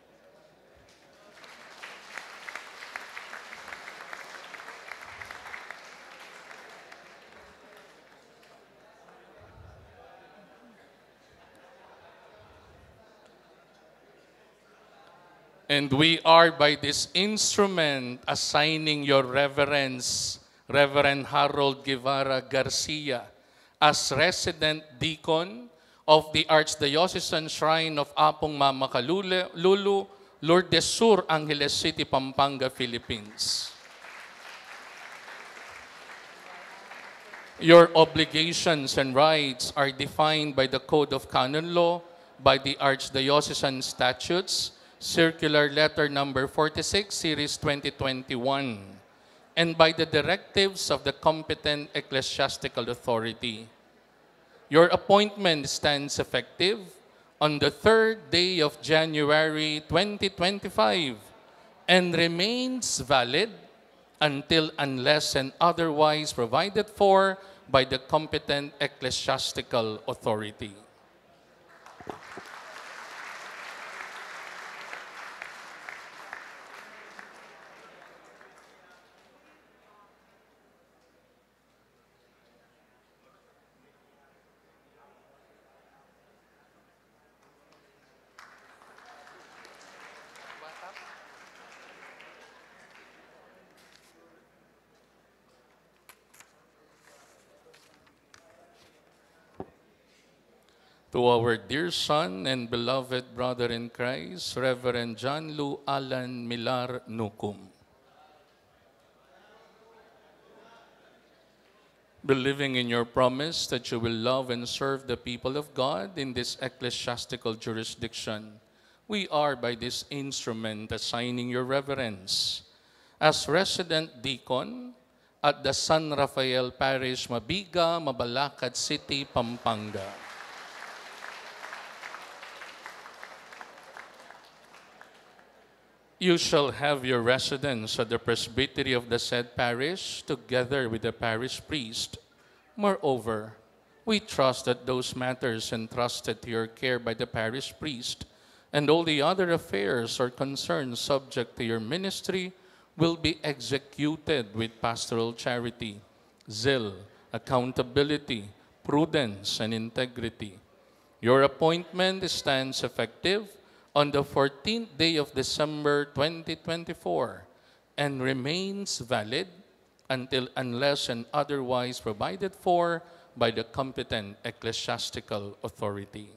And we are by this instrument assigning your reverence, Reverend Harold Guevara Garcia, as resident deacon of the Archdiocesan Shrine of Apong Mama Lulu, Lourdes Sur, Angeles City, Pampanga, Philippines. Your obligations and rights are defined by the Code of Canon Law, by the Archdiocesan Statutes, Circular Letter Number 46, Series 2021, and by the directives of the competent ecclesiastical authority. Your appointment stands effective on the 3rd day of January 2025 and remains valid until unless and otherwise provided for by the competent ecclesiastical authority. To our dear son and beloved brother in Christ, Reverend John Lu Alan Milar Nukum. Believing in your promise that you will love and serve the people of God in this ecclesiastical jurisdiction, we are by this instrument assigning your reverence as resident deacon at the San Rafael Parish, Mabiga, Mabalacat City, Pampanga. You shall have your residence at the presbytery of the said parish together with the parish priest. Moreover, we trust that those matters entrusted to your care by the parish priest and all the other affairs or concerns subject to your ministry will be executed with pastoral charity, zeal, accountability, prudence, and integrity. Your appointment stands effective on the 14th day of December 2024 and remains valid until unless and otherwise provided for by the competent ecclesiastical authority.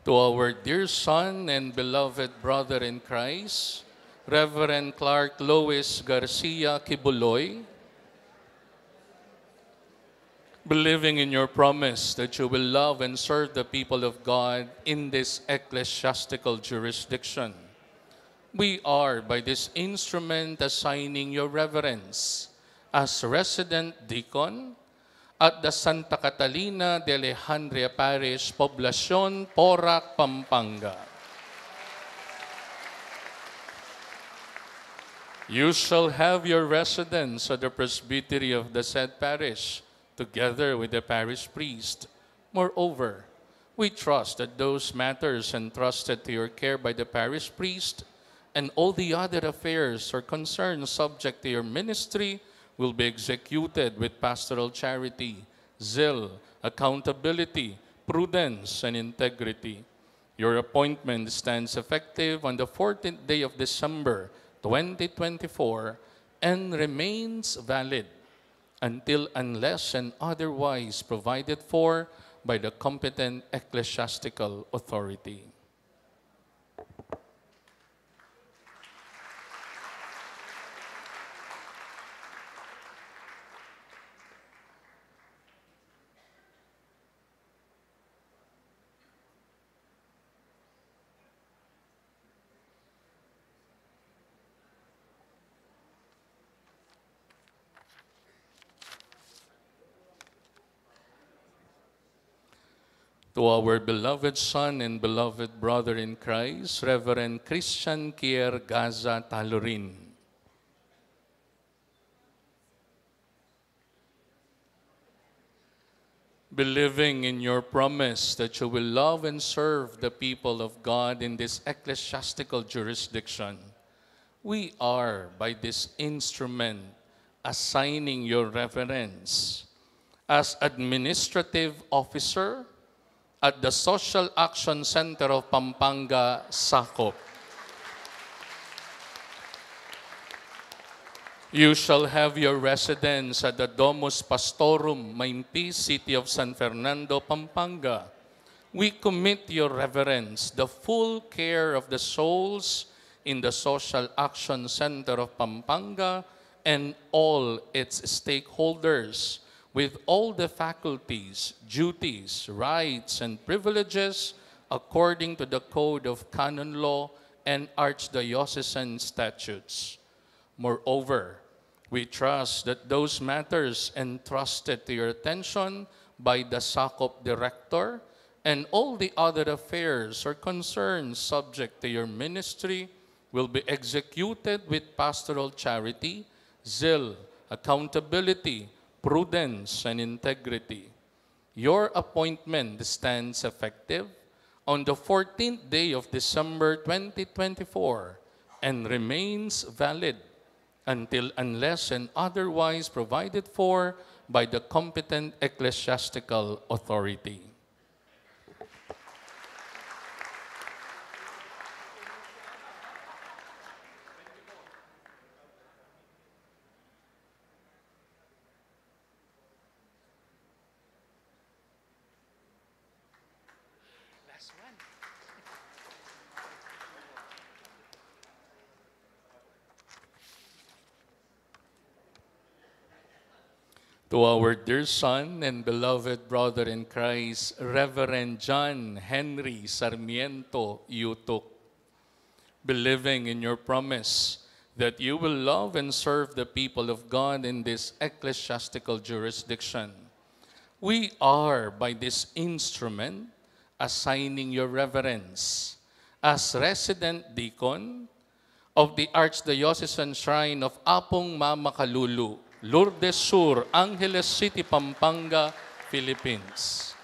To our dear son and beloved brother in Christ, Reverend Clark Lois Garcia Kibuloy, believing in your promise that you will love and serve the people of God in this ecclesiastical jurisdiction, we are by this instrument assigning your reverence as resident deacon at the Santa Catalina de Alejandria Parish, Poblacion, Porac, Pampanga. You shall have your residence at the presbytery of the said parish, together with the parish priest. Moreover, we trust that those matters entrusted to your care by the parish priest and all the other affairs or concerns subject to your ministry will be executed with pastoral charity, zeal, accountability, prudence, and integrity. Your appointment stands effective on the 14th day of December, 2024, and remains valid until unless and otherwise provided for by the competent ecclesiastical authority. To our beloved son and beloved brother in Christ, Reverend Christian Kier Gaza Talorin. Believing in your promise that you will love and serve the people of God in this ecclesiastical jurisdiction, we are, by this instrument, assigning your reverence as administrative officer at the Social Action Center of Pampanga, Sakop. You shall have your residence at the Domus Pastorum, Maimpi, City of San Fernando, Pampanga. We commit your reverence the full care of the souls in the Social Action Center of Pampanga and all its stakeholders, with all the faculties, duties, rights, and privileges according to the Code of Canon Law and Archdiocesan statutes. Moreover, we trust that those matters entrusted to your attention by the SACOP Director and all the other affairs or concerns subject to your ministry will be executed with pastoral charity, zeal, accountability, prudence, and integrity. Your appointment stands effective on the 14th day of December 2024 and remains valid until unless and otherwise provided for by the competent ecclesiastical authority. To our dear son and beloved brother in Christ, Reverend John Henry Sarmiento Yutuk, believing in your promise that you will love and serve the people of God in this ecclesiastical jurisdiction, we are, by this instrument, assigning your reverence as resident deacon of the Archdiocesan Shrine of Apong Mama Kalulu, Lourdes Sur, Angeles City, Pampanga, Philippines.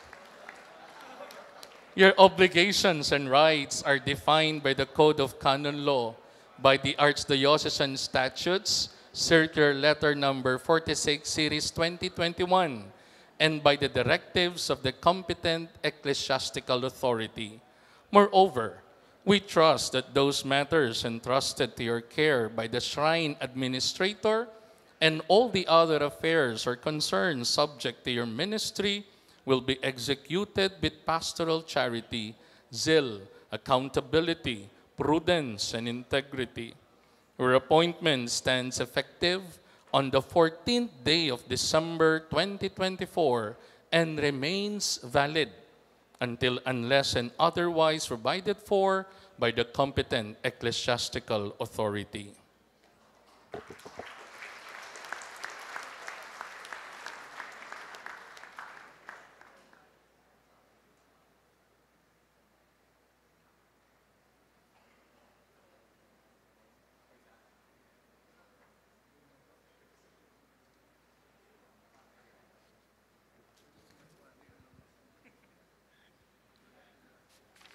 Your obligations and rights are defined by the Code of Canon Law, by the Archdiocesan Statutes, Circular Letter Number 46, Series 2021, and by the directives of the competent ecclesiastical authority. Moreover, we trust that those matters entrusted to your care by the Shrine Administrator and all the other affairs or concerns subject to your ministry will be executed with pastoral charity, zeal, accountability, prudence, and integrity. Your appointment stands effective on the 14th day of December 2024 and remains valid until unless and otherwise provided for by the competent ecclesiastical authority.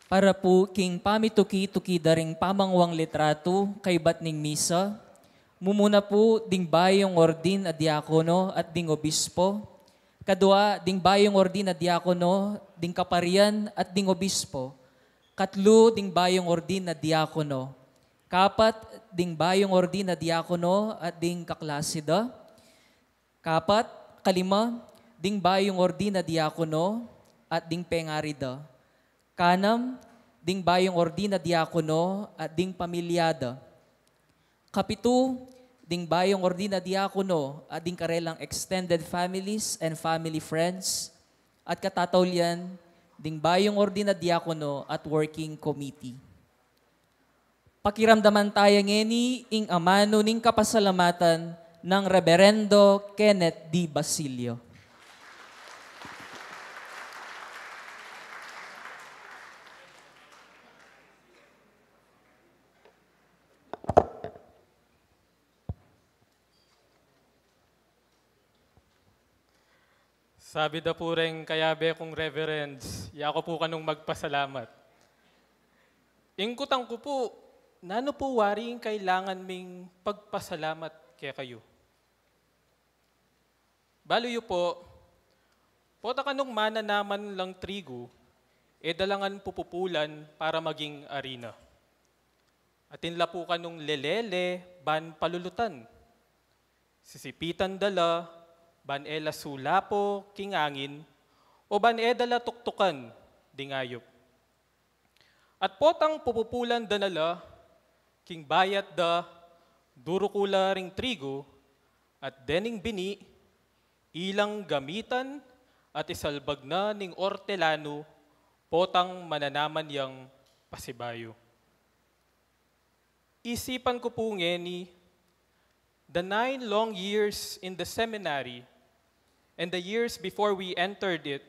Para po king pamituki-tuki daring pamangwang litrato kay batning misa, mumuna po ding bayong ordin a diakono at ding obispo, kadua ding bayong ordin a diakono, ding kaparian at ding obispo, katlo ding bayong ordin na diakono, kapat ding bayong ordin na diakono at ding kaklasida, kapat, kalima, ding bayong ordin na diakono at ding pengarida, kanam, ding bayong ordin na diakono at ding pamilyada, kapito, ding bayong ordin na diakono at ding karelang extended families and family friends, at katatawlian, ding bayong ordin na diakono at working committee. Pakiramdaman tayo ngeni ing amano ning kapasalamatan ng Reverendo Kenneth D. Basilio. Sabi da po rin kayabe kong reverends, yako po kanong magpasalamat. Ingkutan ko po, nano po waring kailangan ming pagpasalamat kaya kayo. Baloyo po, pota kanong mana naman lang trigo, dalangan pupupulan para maging arena. Atinla po kanong lelele, ban palulutan. Sisipitan dala, ban ela sulapo, kingangin, o ban dala tuktukan, dingayop. At potang pupupulan danala, king bayat da, durukula ring trigo, at dening bini, ilang gamitan, at isalbag na ning ortelano, potang mananaman yang pasibayo. Isipan ko po ngeni, the 9 long years in the seminary, and the years before we entered it,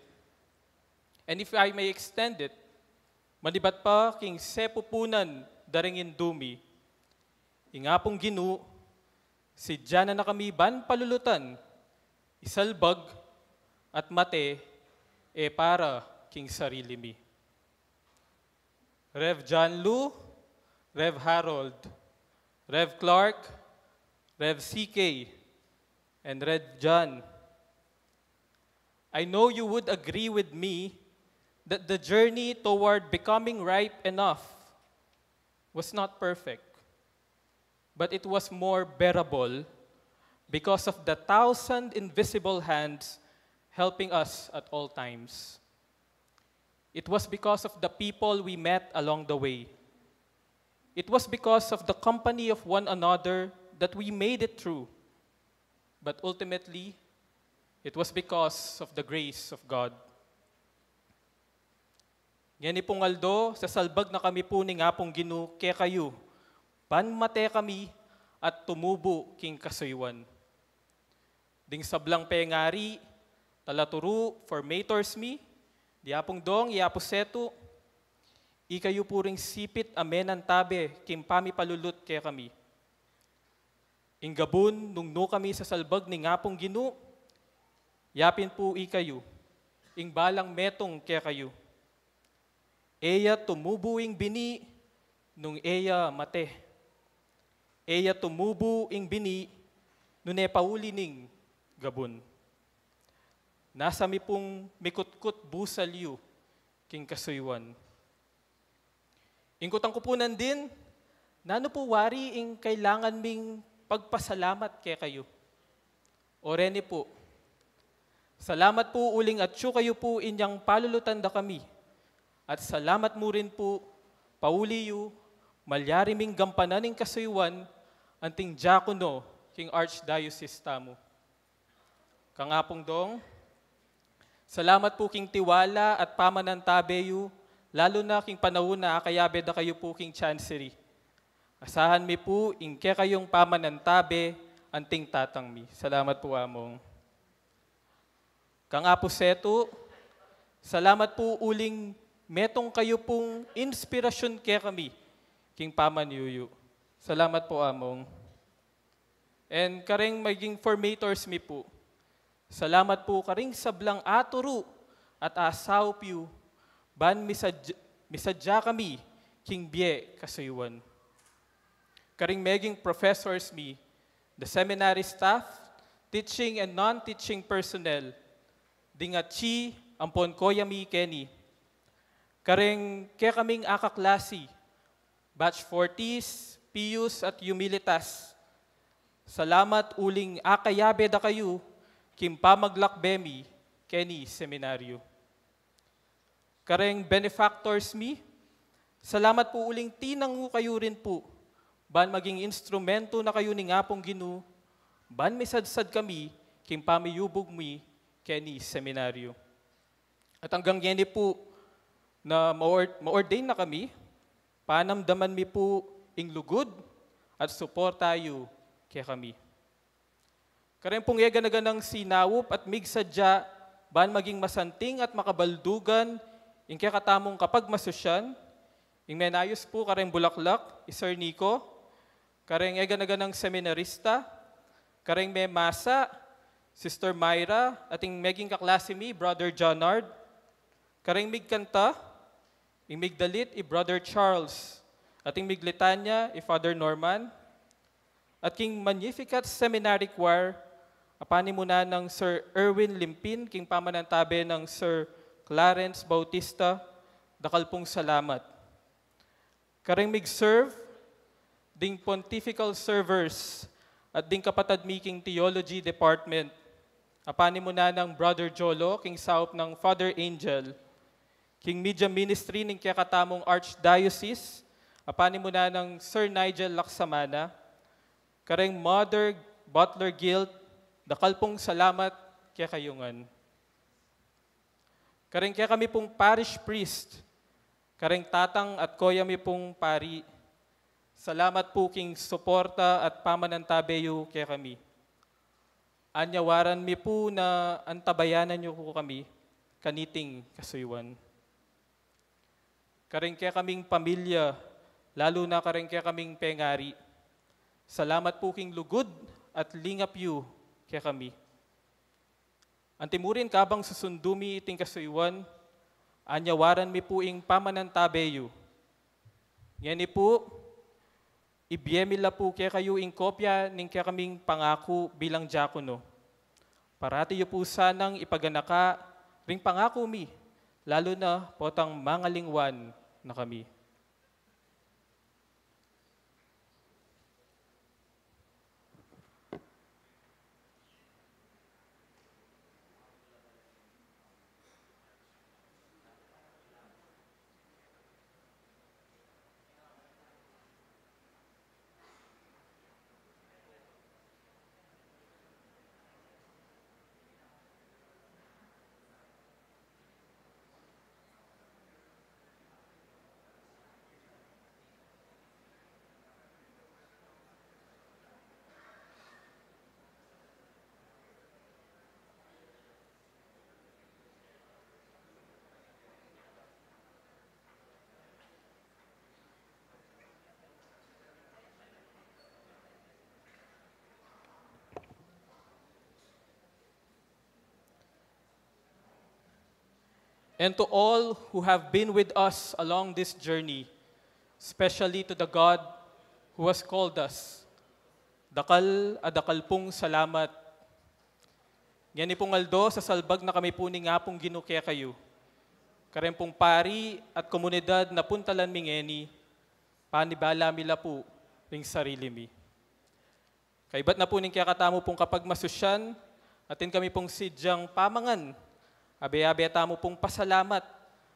and if I may extend it, malibat pa king sepupunan daringin dumi, ingapong ginu, si Diana na kami ban palulutan, isalbag at mate, para king sarili mi. Rev John Lu, Rev Harold, Rev Clark, Rev CK, and Rev John, I know you would agree with me that the journey toward becoming ripe enough was not perfect, but it was more bearable because of the 1,000 invisible hands helping us at all times. It was because of the people we met along the way. It was because of the company of one another that we made it through. But ultimately, it was because of the grace of God. Ngani pong aldo, sa salbag na kami po ni nga pong ginu, kaya kayo, panmate kami at tumubo king kasuywan. Ding sablang pengari, talaturu, formators mi, diapong dong, iapo seto, ikayo po ring sipit amenan tabe, kim pami palulut kaya kami. Inggabon, nung no kami sa salbag ni nga pong ginu, yapin po ikayo, ing balang metong kaya kayo. Eya tumubo ing bini, nung eya mate. Eya tumubo ing bini, nung pauli ning gabon. Nasa mi pong mikutkut busalyo, king kasuywan. Ingkutan ko po nandin, nano po wari ing kailangan ming pagpasalamat kaya kayo. O rene po, salamat po uling at siyo kayo po inyang palulutan da kami. At salamat mo rin po, pauliyo, malyariming gampanan ng kasuywan, anting diakono, king archdiocese tamo. Kangapong dong, salamat po king tiwala at pamanantabeyo, lalo na king panahon na akayabe da kayo po king chancery. Asahan mi po, ingke kayong pamanantabe, anting tatang mi. Salamat po among. Kangapo seto, salamat po uling metong kayo pong inspirasyon kaya kami, king pamanyuyu. Salamat po among. And karing maging formators mi po. Salamat po karing sablang aturu at asaw piu, ban mi sa misadya kami, king bie kasuyuan. Karing meging professors mi, the seminary staff, teaching and non-teaching personnel, dinga chi, ampon koyami keni. Karing kaya kaming akaklasi, batch 40s, Pius at Humilitas. Salamat uling akayabe da kayo, kim pamaglakbemi, keni seminaryo. Kareng benefactors mi, salamat po uling tinangu kayo rin po, ban maging instrumento na kayo ni nga pong ginu, ban misadsad kami, kim pamiyubog mi, keni seminaryo. At hanggang yan po, na ma-ordain na kami, panamdaman mi po ing lugod, at support tayo kaya kami. Kareng pong yaganaga ng sinawop at migsadya, ban maging masanting at makabaldugan, ing kaya katamong kapag masosyan, ing menayos po kareng Bulaklak, Sir Nico, kareng yaganaga ng seminarista, kareng may masa, Sister Myra, ating meging kaklase mi, Brother Jonard, kareng migkanta, ing migdalit, Brother Charles, ating miglitanya, Father Norman, at king Magnificat Seminary Choir, apani muna ng Sir Erwin Limpin, king pamanantabe ng Sir Clarence Bautista, dakal pong salamat. Kareng mig-serve, ding pontifical servers, at ding kapatad mi king Theology Department, apani muna ng Brother Jolo, king saup ng Father Angel, king Media Ministry ng kakatamong Archdiocese, apani muna ng Sir Nigel Laksamana, kareng Mother Butler Guild, dakal pong salamat kaya kayungan. Kareng kaya kami pong parish priest, kareng tatang at koya mi pong pari, salamat po king suporta at pamanantabeyo kaya kami. Anyawaran mi po na antabayanan niyo po kami, kaniting kasuywan. Kareng kaya kaming pamilya, lalo na kareng kaya kaming pengari, salamat po king lugod at lingap yu kaya kami. Antimurin kabang susundumi iting kasuywan, anyawaran mi po ing pamanantabeyo. Ngani po, ibiemila po kaya kayo ing kopya ning kaya kaming pangako bilang diakono. Parati yu po sanang ipaganaka ring pangako mi, lalo na potang mga lingwan na kami. And to all who have been with us along this journey, especially to the God who has called us, dakal pong salamat. Yan pong aldo sa salbag na kami po ni nga pong ginukya kayo. Karen pong pari at komunidad na puntalan mingeni, panibala mila po ring sarili mi. Kaibat na po ning kaya katamo pong kapag masusyan, atin kami pong sidyang pamangan, abe-abe tamo pong pasalamat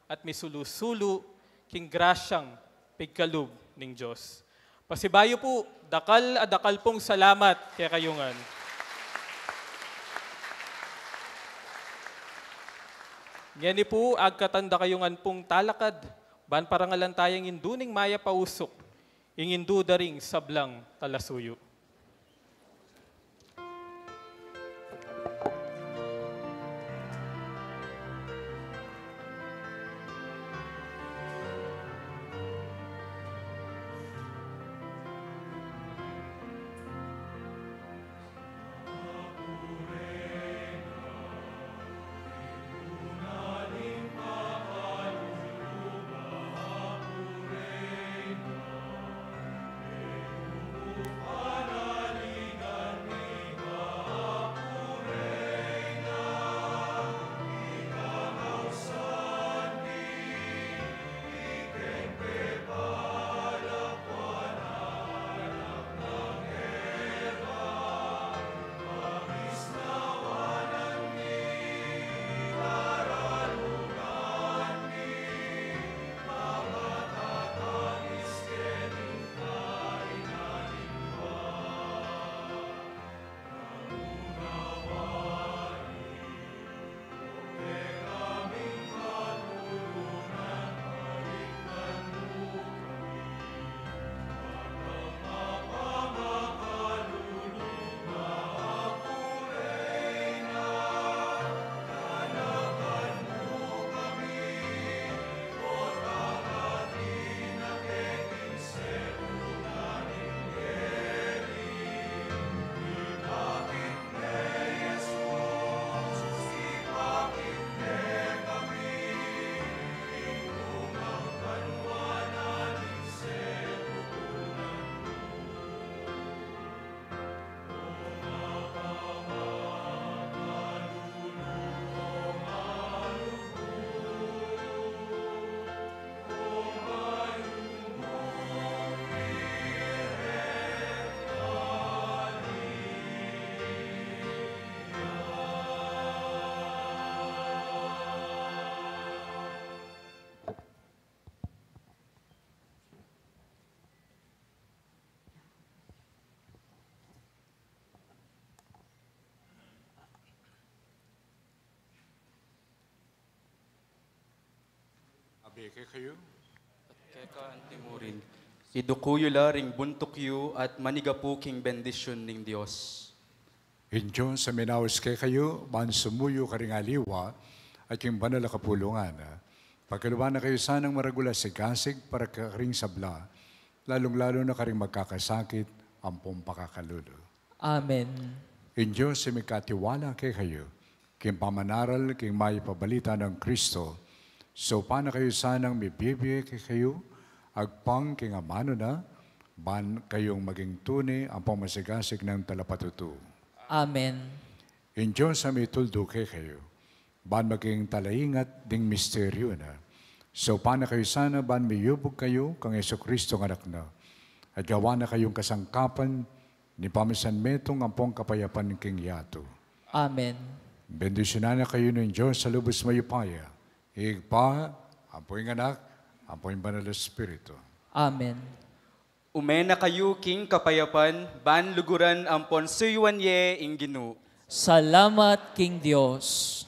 at misulu-sulu king grasyang pigkalub ning Diyos. Pasibayo po, dakal pong salamat kaya kayungan. Ngani po, agkatanda kayungan pong talakad, ban parangalan tayang induning maya pausok, ing indu daring sablang talasuyo. Beke kayo. Keka antimurin. Idukuyo laring buntok yu at manigapu king bendisyon ning Dios. Injon sa minawas kay kayo, man sumuyo karing aliwa, at yung banal na kapulungan. Pagkaluban na kayo sanang maragula si gasig para karing sabla, lalong-lalo na karing magkakasakit ang pakakalulo. Amen. Injon sa may katiwala kay kayo, king pamanaral, king may pabalita ng Kristo, so paano kayo sanang mibibigay kay kayo, agpang king amano na, ban kayong maging tunay ang pamasigasig ng talapatutu. Amen. In Diyos sa may tuldo kay kayo, ban maging talaingat ding misteryo na. So paano kayo sana ban miyubog kayo kang Yesu-Kristo ng anak na, at gawa na kayong kasangkapan ni pamisan metong ampong kapayapan king yato. Amen. Bendisyonan na kayo ng Diyos sa lubos mayupaya. Higpa, ampoy anak, ampoy banal na Espiritu. Amen. Umena kayo king kapayapan, ban luguran ampon suywan ye ing Ginoo. Salamat, King Dios.